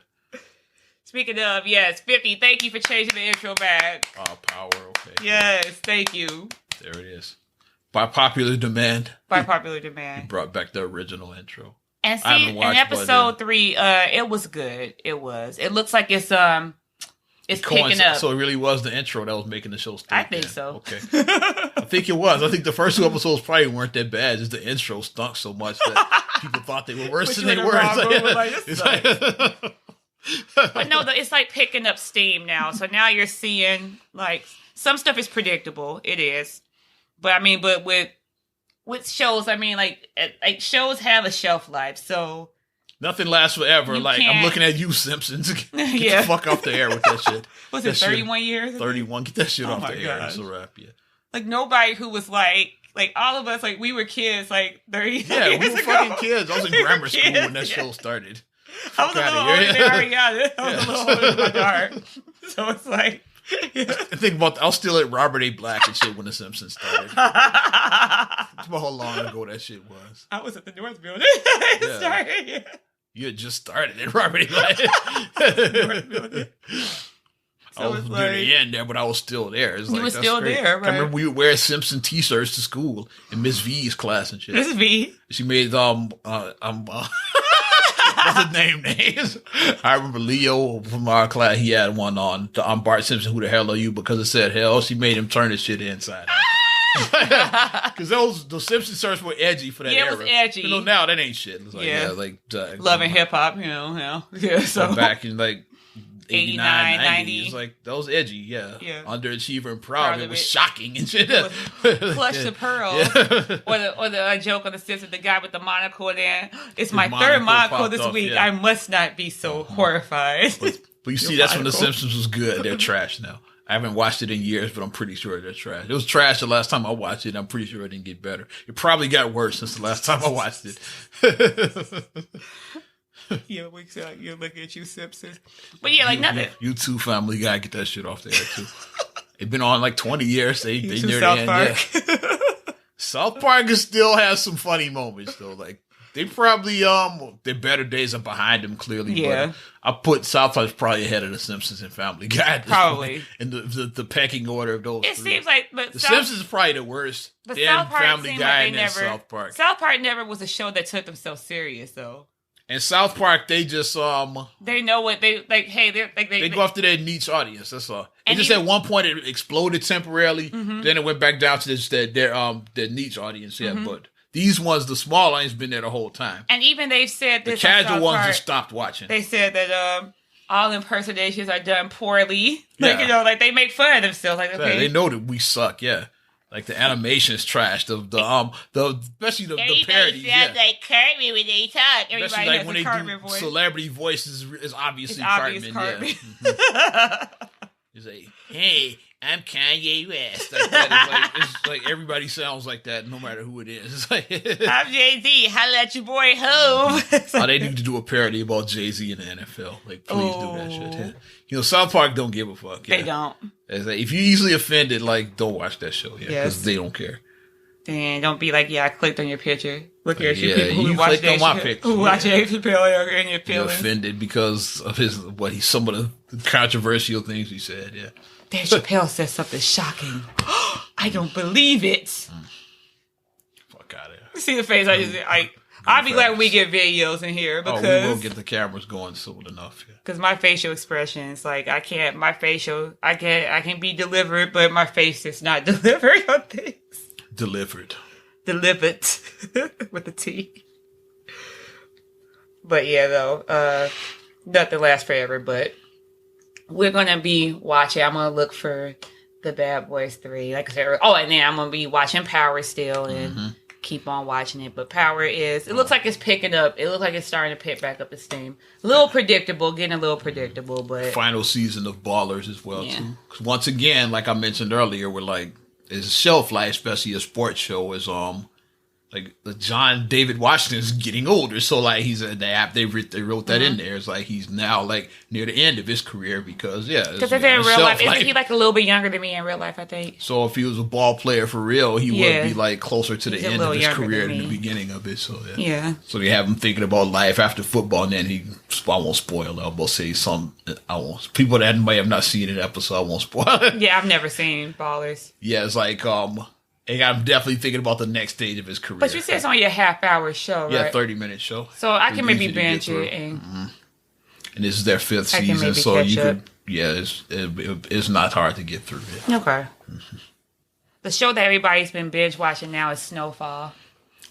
Speaking of, 50, thank you for changing the intro back. Oh, power, okay. Yes, thank you. There it is. By popular demand. He brought back the original intro. And see, in episode 3, it was good. It was. It looks like it's picking up. So it really was the intro that was making the show stink. I think so. Okay. I think it was. I think the first 2 episodes probably weren't that bad. Just the intro stunk so much that people thought they were worse than they were. But no, it's picking up steam now. So now you're seeing some stuff is predictable. It is, but with shows, shows have a shelf life. So nothing lasts forever. I'm looking at you, Simpsons. Get the fuck off the air with that shit. Was it 31 years? 31. Get that shit off the air. It's a wrap. Yeah. Nobody who was all of us, we were kids 30 years ago. Yeah, we were fucking kids. I was in grammar school when that show started. I was a little older than Ariana. I was a little older than my daughter. So it's I think about I was still at Robert A. Black and shit when The Simpsons started. Think about how long ago that shit was. I was at the North Building. Started. You had just started at Robert A. Black. North Building. So I was near the end there, but I was still there. You were still there, right? I remember we would wear Simpson t-shirts to school in Miss V's class and shit. Miss V? She made What's the name names? I remember Leo from our class. He had one on Bart Simpson. Who the hell are you? Because it said hell. She made him turn his shit inside out. Because the Simpson shirts were edgy for that era. Yeah, it was edgy. You know, now that ain't shit. It's like, Love and hip hop, Yeah, so back in like 89, 90. It's like that was edgy, yeah. Underachiever and proud. It was shocking and shit. Clutch the pearl, or the joke on the Simpsons, the guy with the monocle. Then it's my third monocle this week. I must not be so horrified. But you see, that's when the Simpsons was good. They're trash now. I haven't watched it in years, but I'm pretty sure they're trash. It was trash the last time I watched it. I'm pretty sure it didn't get better. It probably got worse since the last time I watched it. Yeah, we said you look at you Simpsons, but yeah, like nothing. You too, Family Guy, get that shit off there too. It's been on like 20 years. They near South the end. Park. Yeah. South Park still has some funny moments though. Like they probably their better days are behind them clearly. Yeah, but I put South Park probably ahead of the Simpsons and Family Guy. Probably in the pecking order of those. It three. Seems like the Simpsons is probably the worst. But then South Park Family Guy like and then South Park. South Park never was a show that took themselves serious though. And South Park, they just they know what they like. Hey, they go after their niche audience. That's all. And just at one point it exploded temporarily. Mm-hmm. Then it went back down to just their niche audience. Yeah, but these ones, the small audience, been there the whole time. And even they've said this. The casual ones just stopped watching. They said that all impersonations are done poorly. Like like they make fun of themselves. Like okay, they know that we suck. Yeah. Like the animation is trash. The especially the parody. Sounds like Cartman when they talk. Everybody like has when a they Cartman do voice. Celebrity voices is obviously Cartman. Yeah. Mm-hmm. He's like, hey, I'm Kanye West. Like that. It's like everybody sounds like that, no matter who it is. It's like, I'm Jay-Z. Holla at your boy Hov. They need to do a parody about Jay-Z in the NFL. Like, please do that shit. Yeah. You know, South Park don't give a fuck. Yeah. They don't. It's like, if you're easily offended, like, don't watch that show. Yeah, because they don't care. And don't be like, I clicked on your picture. Look at you people who you watch clicked on my picture. Who watch Dave Chappelle and your feelings. You're offended because of some of the controversial things he said. Yeah. Dave Chappelle said something shocking. I don't believe it. Fuck out of here. You see the face? I'll be glad we get videos in here because we will get the cameras going soon enough. Because my facial expressions, like I can't be delivered, but my face is not delivered on things. Delivered with a T. But yeah, though, nothing lasts forever. But we're gonna be watching. I'm gonna look for the Bad Boys 3. Like I said, and then I'm gonna be watching Power still and keep on watching it. But Power it looks like it's picking up. It looks like it's starting to pick back up the steam. Getting a little predictable. But final season of Ballers as well too. Because once again, like I mentioned earlier, we're like, it's a shelf life, especially a sports show, is like the John David Washington is getting older, so like he's the app they wrote that in there. It's like he's now like near the end of his career because in real life, isn't he like a little bit younger than me in real life? I think so. If he was a ball player for real, he would be like closer to the end of his career than the beginning of it. So so they have him thinking about life after football, and then I won't spoil it. I will say some. People that might have not seen an episode, I won't spoil it. Yeah, I've never seen Ballers. Yeah, it's like and I'm definitely thinking about the next stage of his career. But you said it's only a half-hour show, right? Yeah, 30-minute show. So I can maybe binge it. And this is their 5th season, so you could. Yeah, it's not hard to get through it. Okay. The show that everybody's been binge watching now is Snowfall.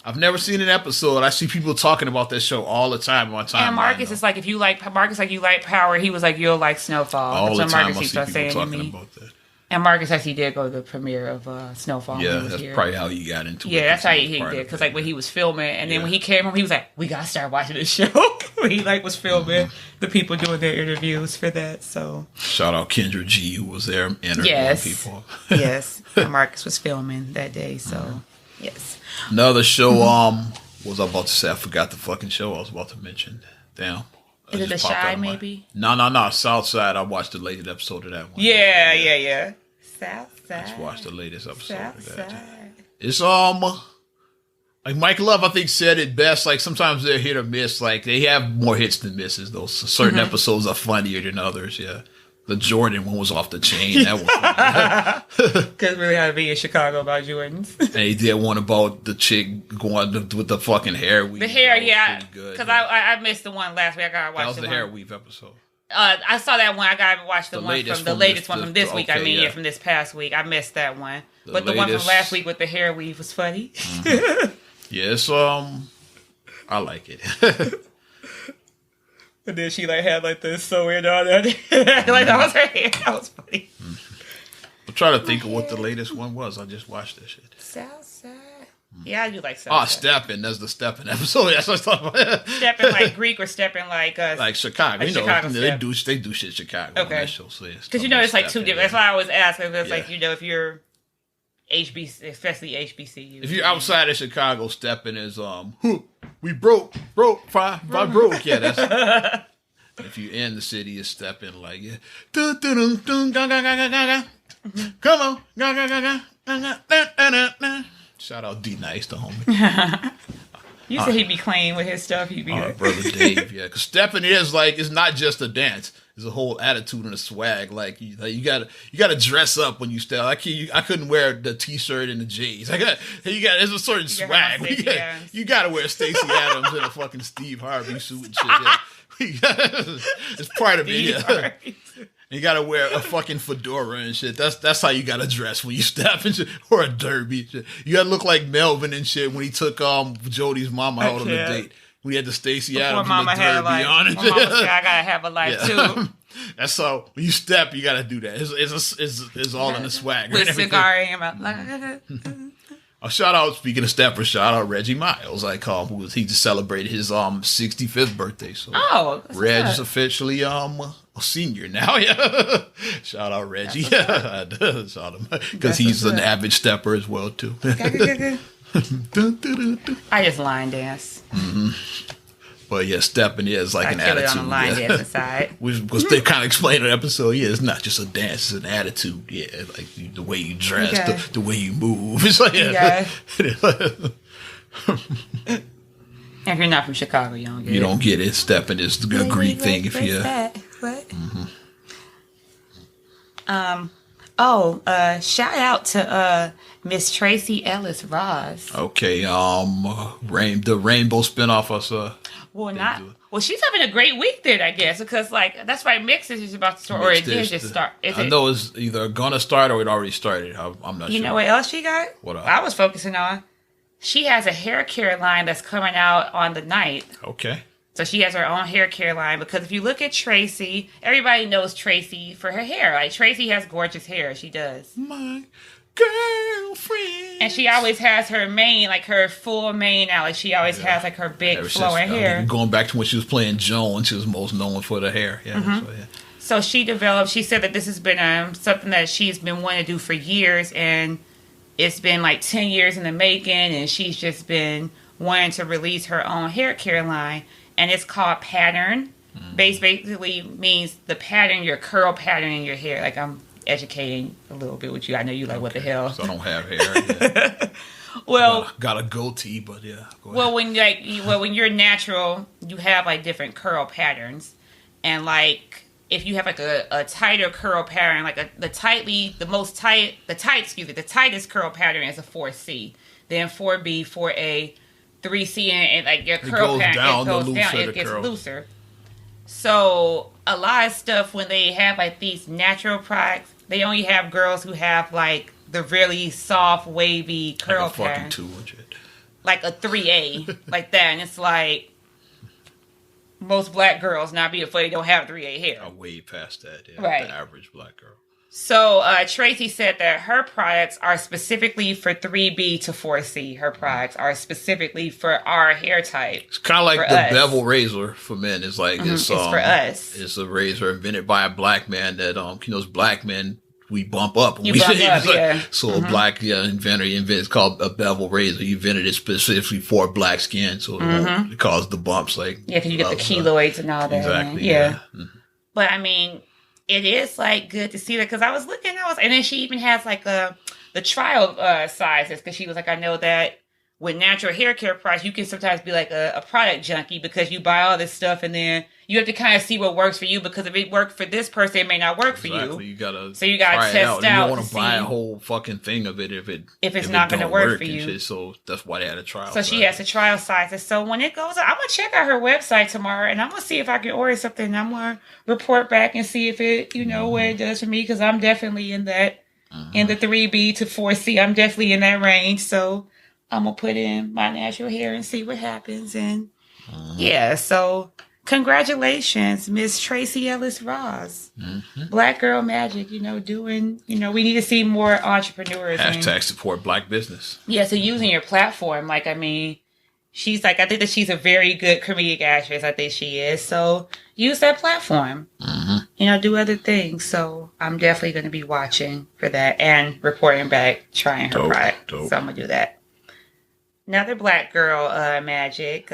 I've never seen an episode. I see people talking about this show all the time on time. And Marcus is like, if you like Marcus, like you like Power, he was like, you'll like Snowfall. All the time Marcus I see people talking about that. And Marcus actually did go to the premiere of Snowfall. Yeah, that's probably how he got into it. Yeah, that's how he did. Because like when he was filming, and then when he came home, he was like, "We gotta start watching this show." When he like was filming, the people doing their interviews for that. So shout out Kendra G, who was there interviewing people. Yes, and Marcus was filming that day. So yes, another show. What was I about to say? I forgot the fucking show I was about to mention. Damn. Is it The Chi, maybe? No. Southside. I watched the latest episode of that one. Yeah. Southside. I just watched the latest episode of that. It's like Mike Love, I think, said it best. Like sometimes they're hit or miss. Like they have more hits than misses. Those certain episodes are funnier than others. Yeah, The Jordan one was off the chain. That was because really had to be in Chicago about Jordans. And he did one about the chick going with the fucking hair weave. The hair, yeah. Because I missed the one last week. I gotta watch that was the hair weave episode. I saw that one. I gotta watch the latest one from this week. Okay, from this past week. I missed that one. But the one from last week with the hair weave was funny. Mm-hmm. Yes, I like it. And then she had this sewing on there. That was her hair. That was funny. I'm trying to think of what the latest one was. I just watched that shit. Southside. Yeah, I do like Southside. Oh, Steppin'. That's the Steppin' episode. That's what I was talking about. Steppin' like Greek or Steppin' like Chicago. Like Chicago they do shit Chicago. Okay. Because it's like two different. That's why I always ask. It's like, if you're HBC, especially HBCU. If you're outside of Chicago, Steppin' is we broke, five broke. Yeah, that's. If you're in the city, it's Steppin' like dun, dun, dun, dun, ga, ga, ga, ga, ga. Come on, ga, ga, ga, ga, ga, ga, ga, ga. Shout out D Nice, the homie. You said he'd be clean with his stuff. He'd be brother Dave, yeah. Because Steppin' is it's not just a dance. It's a whole attitude and a swag. Like you gotta dress up when you step. I couldn't wear the T-shirt and the J's. There's a certain swag. You gotta wear Stacey Adams and a fucking Steve Harvey suit and shit. Yeah. It's part of it. Yeah. You gotta wear a fucking fedora and shit. That's how you gotta dress when you step and shit, or a derby and shit. You gotta look like Melvin and shit when he took Jody's mama out on the date. We had the Stacey Adams and the derby on it. Mama said, I gotta have a life too. That's how when you step, you gotta do that. It's all in the swag. With cigar in your mouth. Shout out, speaking of steppers, shout out Reggie Miles. He just celebrated his 65th birthday. So Reg is officially a senior now. Yeah. Shout out Reggie. Shout him because he's an avid stepper as well too. I just line dance. Mm-hmm. But yeah, stepping is like an attitude. On line dance side. Because they kind of explained in the episode. Yeah, it's not just a dance; it's an attitude. Yeah, like the way you dress, the way you move. It's like if you're not from Chicago, you don't get it. You don't get it. Stepping is a Greek thing. If you what? Shout out to Miss Tracy Ellis Ross. Okay, the Rainbow spinoff us. Well, she's having a great week then, I guess, because that's right, Mixed is just about to start, or it did just start. I know it's either gonna start or it already started. I'm not sure. You know what else she got? What I was focusing on. She has a hair care line that's coming out on the 9th. Okay. So she has her own hair care line, because if you look at Tracy, everybody knows Tracy for her hair. Like, Tracy has gorgeous hair. She does. My girlfriend. And she always has her mane, her full mane out. Like, she always has her big flowing hair. Going back to when she was playing Joan, she was most known for the hair. Yeah. Mm-hmm. So she said that this has been something that she's been wanting to do for years, and it's been 10 years in the making, and she's just been wanting to release her own hair care line. And it's called Pattern. Mm-hmm. Basically means the pattern, your curl pattern in your hair. I'm educating a little bit with you. I know you what the hell. So I don't have hair. Yeah. Well, got a goatee, but yeah. Well, when when you're natural, you have different curl patterns, and if you have a tighter curl pattern, the tightest curl pattern is a 4C, then 4B, 4A, 3C, and your curl pattern it gets looser. So a lot of stuff when they have these natural products, they only have girls who have the really soft, wavy curl pattern. Like a 3A, like that. And it's most black girls, not be afraid, don't have 3A hair. I'm way past that. Yeah, right. The average black girl. So Tracy said that her products are specifically for 3B to 4C. Her products are specifically for our hair type. It's kind of like the bevel razor for men. It's it's for us. It's a razor invented by a black man that as black men we bump up. You bump up, yeah. So a black inventor it's called a bevel razor. He invented it specifically for black skin, so it caused the bumps. Because you get the keloids and all that. Exactly. Yeah. Mm-hmm. But I mean, it is good to see that, because I was looking, and then she even has the trial sizes, because she was I know that with natural hair care products, you can sometimes be a product junkie, because you buy all this stuff and then you have to kind of see what works for you, because if it worked for this person, it may not work for you. You gotta test out. You don't want to buy a whole fucking thing of it if it's not going to work for you. Shit. So that's why they had a trial. So she has a trial sizes. So when it goes, I'm gonna check out her website tomorrow, and I'm gonna see if I can order something. I'm gonna report back and see if it, what it does for me, because I'm definitely in that, in the 3B to 4C. I'm definitely in that range. So I'm gonna put in my natural hair and see what happens. And so congratulations, Miss Tracy Ellis Ross. Black Girl Magic, doing, we need to see more entrepreneurs. Hashtag support Black business. Yeah, so using your platform, she's I think that she's a very good comedic actress. I think she is. So use that platform. Do other things. So I'm definitely going to be watching for that and reporting back, trying her product. So I'm going to do that. Another Black Girl Magic,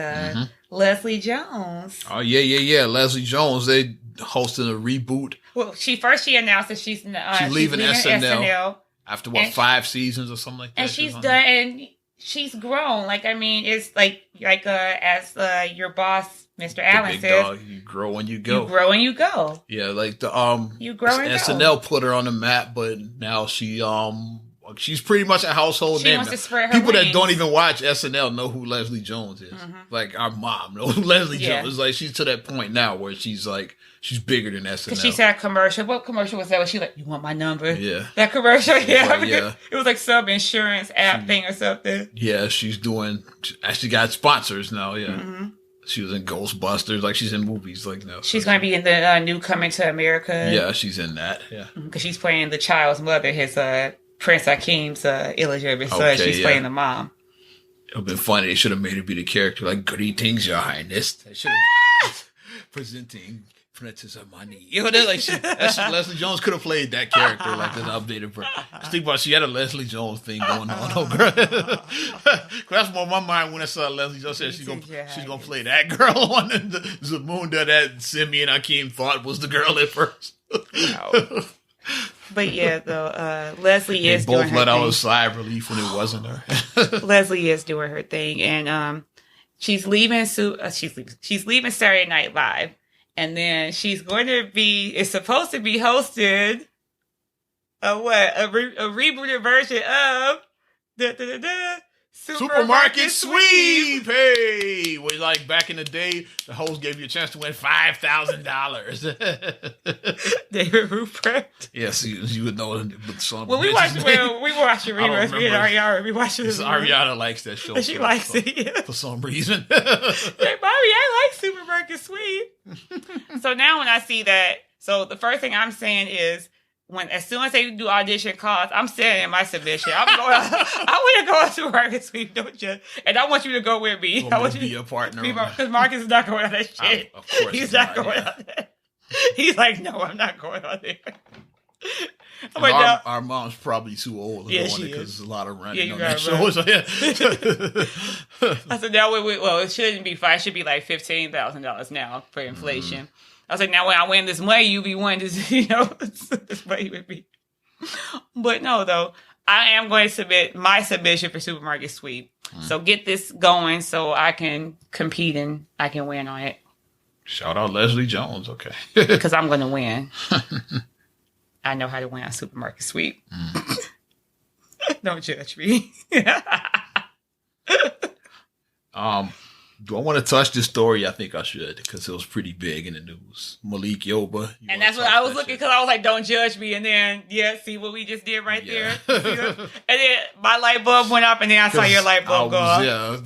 Leslie Jones. Oh, yeah. Leslie Jones, they hosting a reboot. Well, she announced that she's leaving SNL. After 5 seasons or something like that? And she's done, and she's grown. It's as your boss, Mr. Allen, says, dog, you grow when you go. Yeah, you grow and SNL put her on the map, but now she's pretty much a household name. Wants to spread her People wings. that don't even watch SNL know who Leslie Jones is. Like our mom knows who Leslie Jones is. She's to that point now where she's bigger than SNL. Because she said a commercial. What commercial was that? Was she like, you want my number? Yeah. That commercial? Yeah. It was like some insurance app thing or something. Yeah, she actually got sponsors now, yeah. She was in Ghostbusters, she's in movies now. She's going to be in the new Coming to America. Yeah, she's in that, yeah. Because she's playing the child's mother, his Prince Akeem's illegitimate son. She's playing the mom. It would have been funny. They should have made her be the character, greetings, your highness. They should have presenting Princess Amani. Leslie Jones could have played that character this updated version. Just think about it, she had a Leslie Jones thing going on. That's more my mind when I saw Leslie Jones said she's gonna play that girl on the Zamunda that Simeon Akeem thought was the girl at first. No. But yeah, though, Leslie is doing her thing. Both let out a sigh of relief when it wasn't her. Leslie is doing her thing, and she's leaving. She's leaving Saturday Night Live, and then she's going to be. It's supposed to be hosted. A rebooted version of Supermarket Sweep. Hey, was back in the day, the host gave you a chance to win $5,000. David Ruprecht. Yes, you would know the song. Well, we watched the reruns. We had Ariana. We watched it. Ariana likes that show. She likes it for some reason. Hey, Bobby, I like Supermarket Sweep. So now when I see that, so the first thing I'm saying is, as soon as they do audition calls, I'm sending in my submission. I want to go on Supermarket Sweep, don't you? And I want you to go with me. I want you to be a partner. Because Marcus is not going on that shit. Of course he's not going on that. He's like, no, I'm not going on there. Our mom's probably too old to go on it because there's a lot of running on that show. I said, now, it shouldn't be $5,000. It should be $15,000 now for inflation. I was like, now when I win this money, you be one to, this money with me. But no, though, I am going to submit my submission for Supermarket Sweep. So get this going so I can compete and I can win on it. Shout out Leslie Jones, okay. Because I'm going to win. I know how to win on Supermarket Sweep. Don't judge me. Do I want to touch this story? I think I should because it was pretty big in the news. Malik Yoba. And that's what I was looking because I was like, don't judge me. And then, see what we just did right there? And then my light bulb went up and then I saw your light bulb go off. Yeah.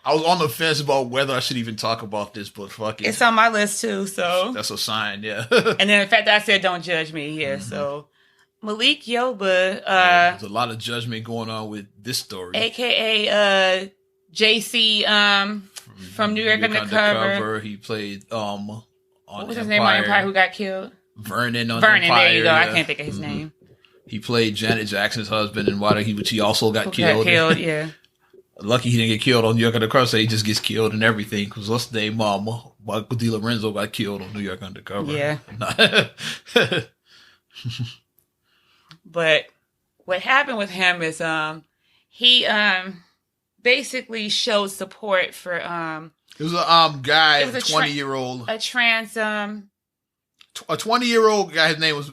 I was on the fence about whether I should even talk about this, but fuck it. It's on my list too, so. That's a sign, yeah. And then the fact that I said don't judge me, so. Malik Yoba. There's a lot of judgment going on with this story. AKA JC from New York Undercover. He played on what was his name on Empire who got killed? Vernon on Empire. There you go. I can't think of his name. He played Janet Jackson's husband in Water, which he also got killed. Lucky he didn't get killed on New York Undercover, so he just gets killed and everything. Because what's the name? Michael DiLorenzo got killed on New York Undercover. Yeah. But what happened with him is he basically showed support for It was a guy, 20-year-old. A trans a 20-year-old guy. His name was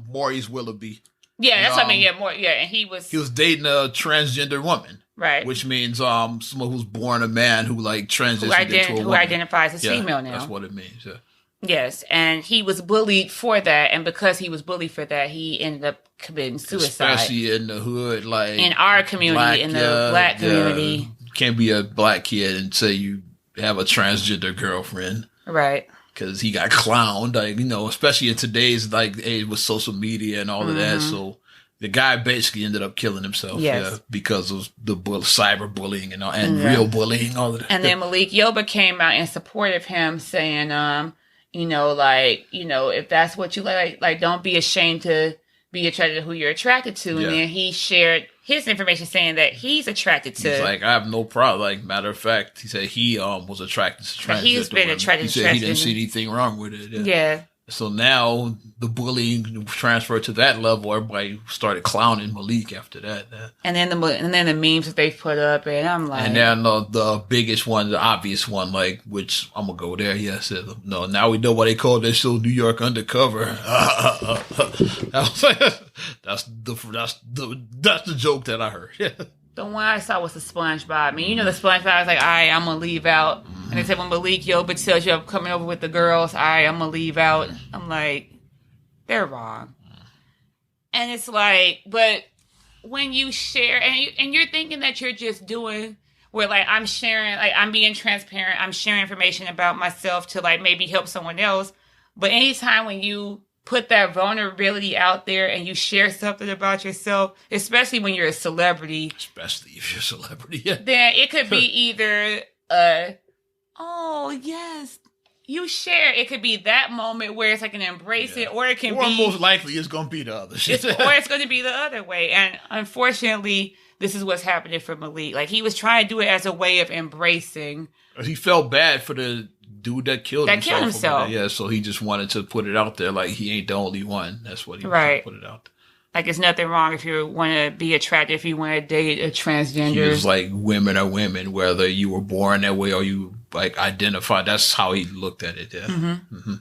Maurice Willoughby. Yeah, that's what I mean. Yeah, and he was dating a transgender woman. Right. Which means someone who's born a man who like transitioned into a woman. Who identifies as female now. That's what it means, yeah. Yes, and he was bullied for that, and because he was bullied for that, he ended up committing suicide. Especially in the hood, like... In our community, in the black community. Can't be a black kid and say you have a transgender girlfriend. Right. Because he got clowned, like, especially in today's like age with social media and all of that, so... The guy basically ended up killing himself, because of the cyberbullying and real bullying, all of that. And then Malik Yoba came out in support of him, saying, if that's what you like, don't be ashamed to be attracted to who you're attracted to. And then he shared his information saying that he's attracted to. He's like, I have no problem. Like, matter of fact, he said he was attracted to transgender. He's been attracted to transgender. He said he didn't see anything wrong with it. Yeah. So now the bullying transferred to that level. Everybody started clowning Malik after that. And then the memes that they put up, and I'm like, and then the biggest one, the obvious one, like, which I'm gonna go there. Yeah, said no. Now we know why they call this show New York Undercover. That's the joke that I heard. The one I saw was the SpongeBob. I mean, the SpongeBob was like, all right, I'm going to leave out. And they said when Malik Yoba tells you I'm coming over with the girls, all right, I'm going to leave out. I'm like, they're wrong. And it's like, but when you share, and you're thinking that you're just doing, where like I'm sharing, like I'm being transparent, I'm sharing information about myself to like maybe help someone else. But anytime when you put that vulnerability out there and you share something about yourself, especially when you're a celebrity. Especially if you're a celebrity, yeah. Then it could be either, oh, yes, you share. It could be that moment where it's like an embrace it, or it can be... Or most likely it's going to be the other shit. Or it's going to be the other way. And unfortunately, this is what's happening for Malik. Like, he was trying to do it as a way of embracing. He felt bad for the dude that killed himself. Yeah, so he just wanted to put it out there like he ain't the only one. That's what he was trying to put it out there. Like, it's nothing wrong if you want to be attracted, if you want to date a transgender. He was like, women are women, whether you were born that way or you like identify. That's how he looked at it. Yeah. Mm-hmm. Mm-hmm.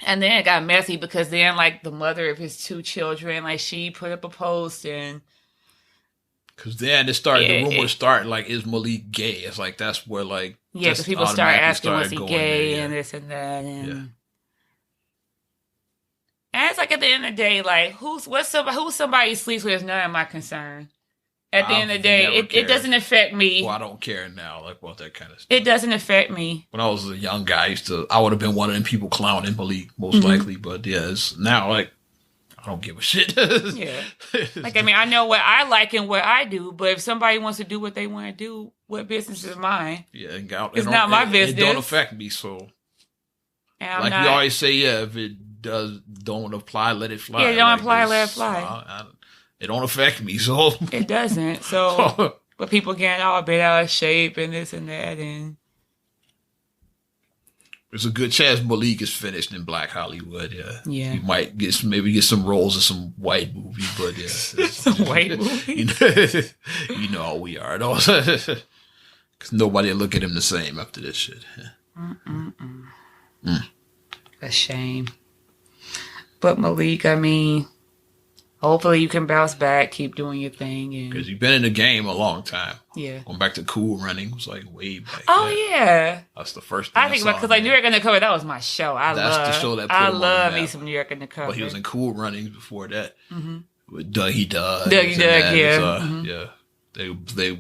And then it got messy because then like the mother of his 2 children, like she put up a post and. Because then the rumors start like, is Malik gay? It's like, that's where like. Yeah, because people start asking, was he gay and this and that. And it's like at the end of the day, like, who somebody sleeps with is none of my concern. At the end of the day, it doesn't affect me. Well, I don't care now, like, about that kind of stuff. It doesn't affect me. When I was a young guy, I would have been one of them people clowning Malik, most likely. But yeah, it's now, like, I don't give a shit. Yeah. Like, I mean, I know what I like and what I do, but if somebody wants to do what they want to do, what business is mine? Yeah, it's not my business. It don't affect me, so. And like we always say, if it don't apply, let it fly. Yeah, don't apply, let it fly. It don't affect me, so. It doesn't, so. But people getting all bent out of shape and this and that, and. There's a good chance Malik is finished in Black Hollywood. Yeah. He might get some roles in some white movie, but yeah. Some white movie. You know how we are, though. Because nobody will look at him the same after this shit. A shame. But Malik, I mean, hopefully you can bounce back, keep doing your thing. Because you've been in the game a long time. Yeah. Going back to Cool Running was like way back. Oh, yeah. That's the first thing I think about, because like New York Undercover, that was my show. That's the show that put him on the map. Me some New York Undercover. But he was in Cool Runnings before that. With Dougie Doug. Yeah. They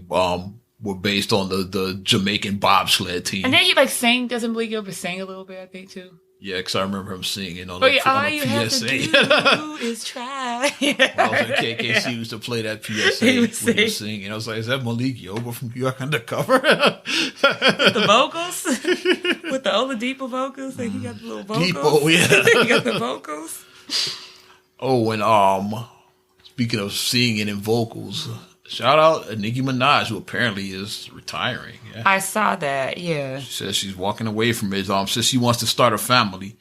were based on the Jamaican bobsled team. And then he like doesn't Malik Yoba sing a little bit, I think, too. Yeah, because I remember him singing on all the you PSA. Have to do is try. I was in KKC used to play that PSA when he was singing. I was like, is that Malik Yoba from New York Undercover? With the vocals? With the Oladipo vocals? Like he got the little vocals? Depot, yeah. He got the vocals? Oh, and speaking of singing and vocals, shout out Nicki Minaj, who apparently is retiring. Yeah. I saw that, yeah. She says she's walking away from it. Says she wants to start a family.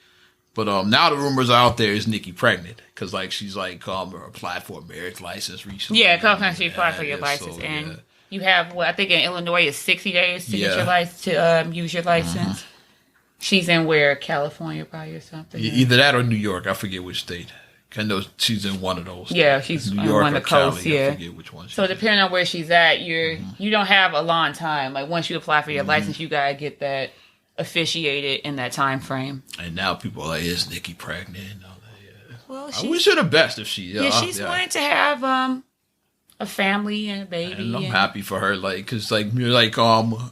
But now the rumors out there is Nicki pregnant. Because she's applied for a marriage license recently. Yeah, she applied for your license. So, and You have, I think in Illinois it's 60 days to get your license, to use your license. She's in where? California probably or something? Either that or New York. I forget which state. I know she's in one of those. Yeah, she's New York on the coast. Cali, yeah, I forget which one. So depending on where she's at, you don't have a long time. Like once you apply for your license, you gotta get that officiated in that time frame. And now people are like, "Is Nikki pregnant?" And all that. Yeah. Well, I wish her the best if she. She's wanting to have a family and a baby. And I'm happy for her, like, cause like it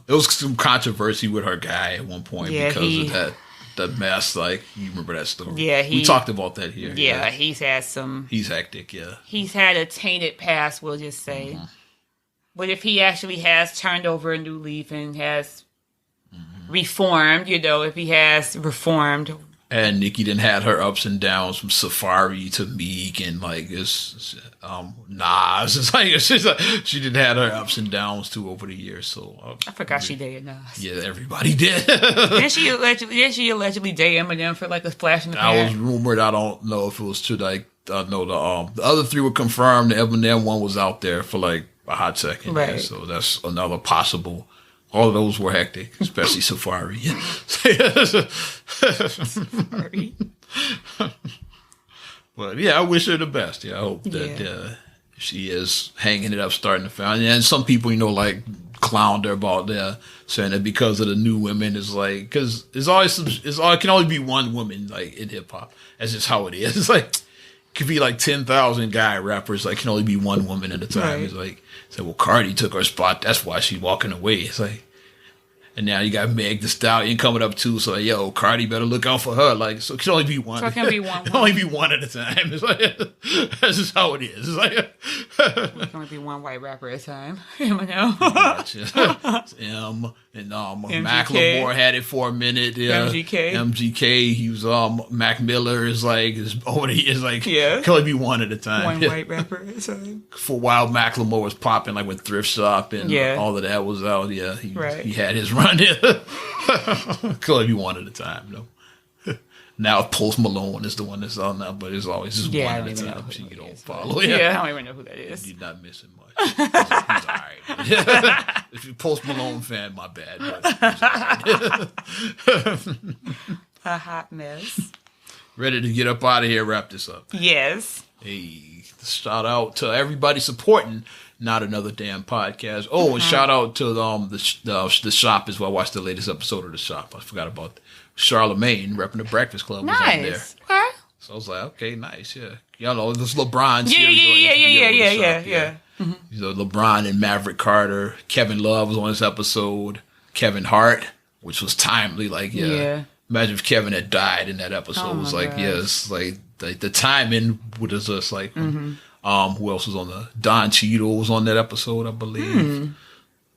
was some controversy with her guy at one point because of that. That mess, like, you remember that story? Yeah, we talked about that here. Yeah, he's had some. He's hectic. Yeah, he's had a tainted past. We'll just say, but if he actually has turned over a new leaf and has reformed, if he has reformed. And Nikki done had her ups and downs from Safari to Meek and like Nas. It's like she didn't have her ups and downs too over the years. So I forgot she dated Nas. Yeah, everybody did. Didn't she allegedly date Eminem for like a flash in the pan? That was rumored. I don't know if it was true. Like I know the other three were confirmed. The Eminem one was out there for like a hot second. Right. Yeah, so that's another possible. All of those were hectic, especially Safari. Sorry. But yeah, I wish her the best. Yeah, I hope that she is hanging it up, starting to find. And some people, like clowned her about saying that because of the new women is like, because it can only be one woman like in hip hop. That's just how it is. It's like it could be like 10,000 guy rappers. Like can only be one woman at a time. Right. It's like. Well, Cardi took her spot. That's why she's walking away. It's like, and now you got Meg Thee Stallion coming up too. So Cardi better look out for her. Like, so it can only be one. So it can be one. It can only be one at a time. It's like that's just how it is. It's like it can only be one white rapper at a time. Eminem. And Macklemore had it for a minute. MGK. He was Mac Miller is like over the years like it can only be one at a time. One white rapper at a time. For a while, Macklemore was popping like with Thrift Shop and all of that was out. Yeah, he had his run. Can only be one at a time. Now Post Malone is the one that's on now, but it's always just one at a time. So you don't follow. I don't even know who that is. You're not missing much. He's all right. If you're a Post Malone fan, my bad. A hot mess. Ready to get up out of here, wrap this up. Yes. Hey, shout out to everybody supporting Not Another Damn Podcast. Oh, and shout out to the shop as well. I watched the latest episode of The Shop. I forgot about Charlamagne repping the Breakfast Club was on there. Okay. So I was like, okay, nice, yeah. Y'all know this LeBron series. Yeah. Mm-hmm. LeBron and Maverick Carter. Kevin Love was on this episode. Kevin Hart, which was timely. Like, imagine if Kevin had died in that episode. It was like, it's like the timing was just like, who else was on the? Don Cheadle was on that episode, I believe.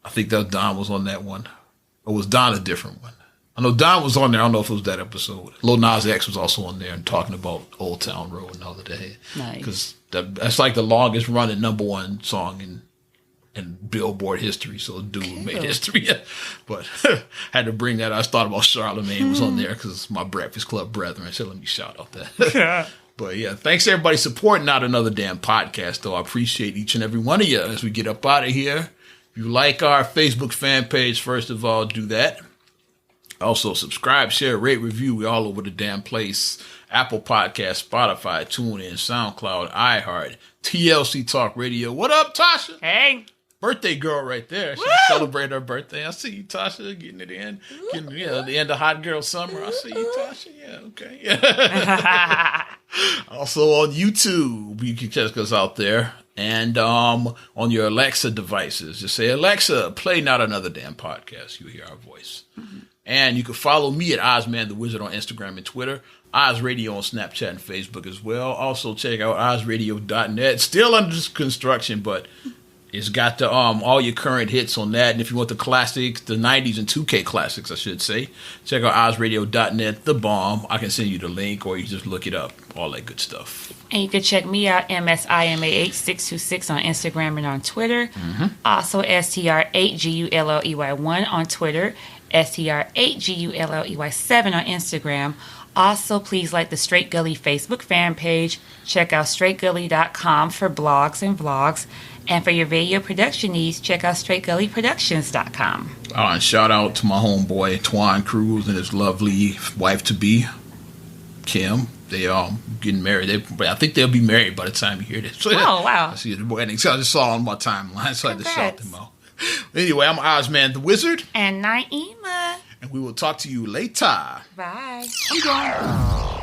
I think that Don was on that one. Or was Don a different one? I know Don was on there. I don't know if it was that episode. Lil Nas X was also on there and talking about Old Town Road and all of that. Nice. Because that's like the longest running #1 song in Billboard history. So dude made history. But had to bring that. I thought about Charlamagne was on there because my Breakfast Club brethren. So let me shout out that. But yeah, thanks everybody supporting Not Another Damn Podcast, though. I appreciate each and every one of you as we get up out of here. If you like our Facebook fan page, first of all, do that. Also, subscribe, share, rate, review. We're all over the damn place. Apple Podcasts, Spotify, TuneIn, SoundCloud, iHeart, TLC Talk Radio. What up, Tasha? Hey. Birthday girl right there. She celebrated her birthday. I see you, Tasha, getting it in. The end of Hot Girl Summer. I see you, Tasha. Yeah, okay. Yeah. Also on YouTube, you can check us out there. And on your Alexa devices, just say, Alexa, play Not Another Damn Podcast. You'll hear our voice. Mm-hmm. And you can follow me at Ozman the Wizard on Instagram and Twitter. Oz Radio on Snapchat and Facebook as well. Also check out ozradio.net. Still under construction, but it's got the all your current hits on that. And if you want the classics, the 90s and 2K classics, I should say, check out ozradio.net, the bomb. I can send you the link or you just look it up. All that good stuff. And you can check me out, MSIMA8626 on Instagram and on Twitter. Mm-hmm. Also STR8GULLEY1 on Twitter. STR8GULLEY7 on Instagram. Also, please like the Straight Gully Facebook fan page. Check out straightgully.com for blogs and vlogs. And for your video production needs, check out straightgullyproductions.com. And shout out to my homeboy, Twan Cruz, and his lovely wife-to-be, Kim. They are getting married. I think they'll be married by the time you hear this. So, oh, wow. I see the wedding. So I just saw on my timeline, so I had to shout them out. Anyway, I'm Ozman the Wizard. And Naima. And we will talk to you later. Bye. I'm gone.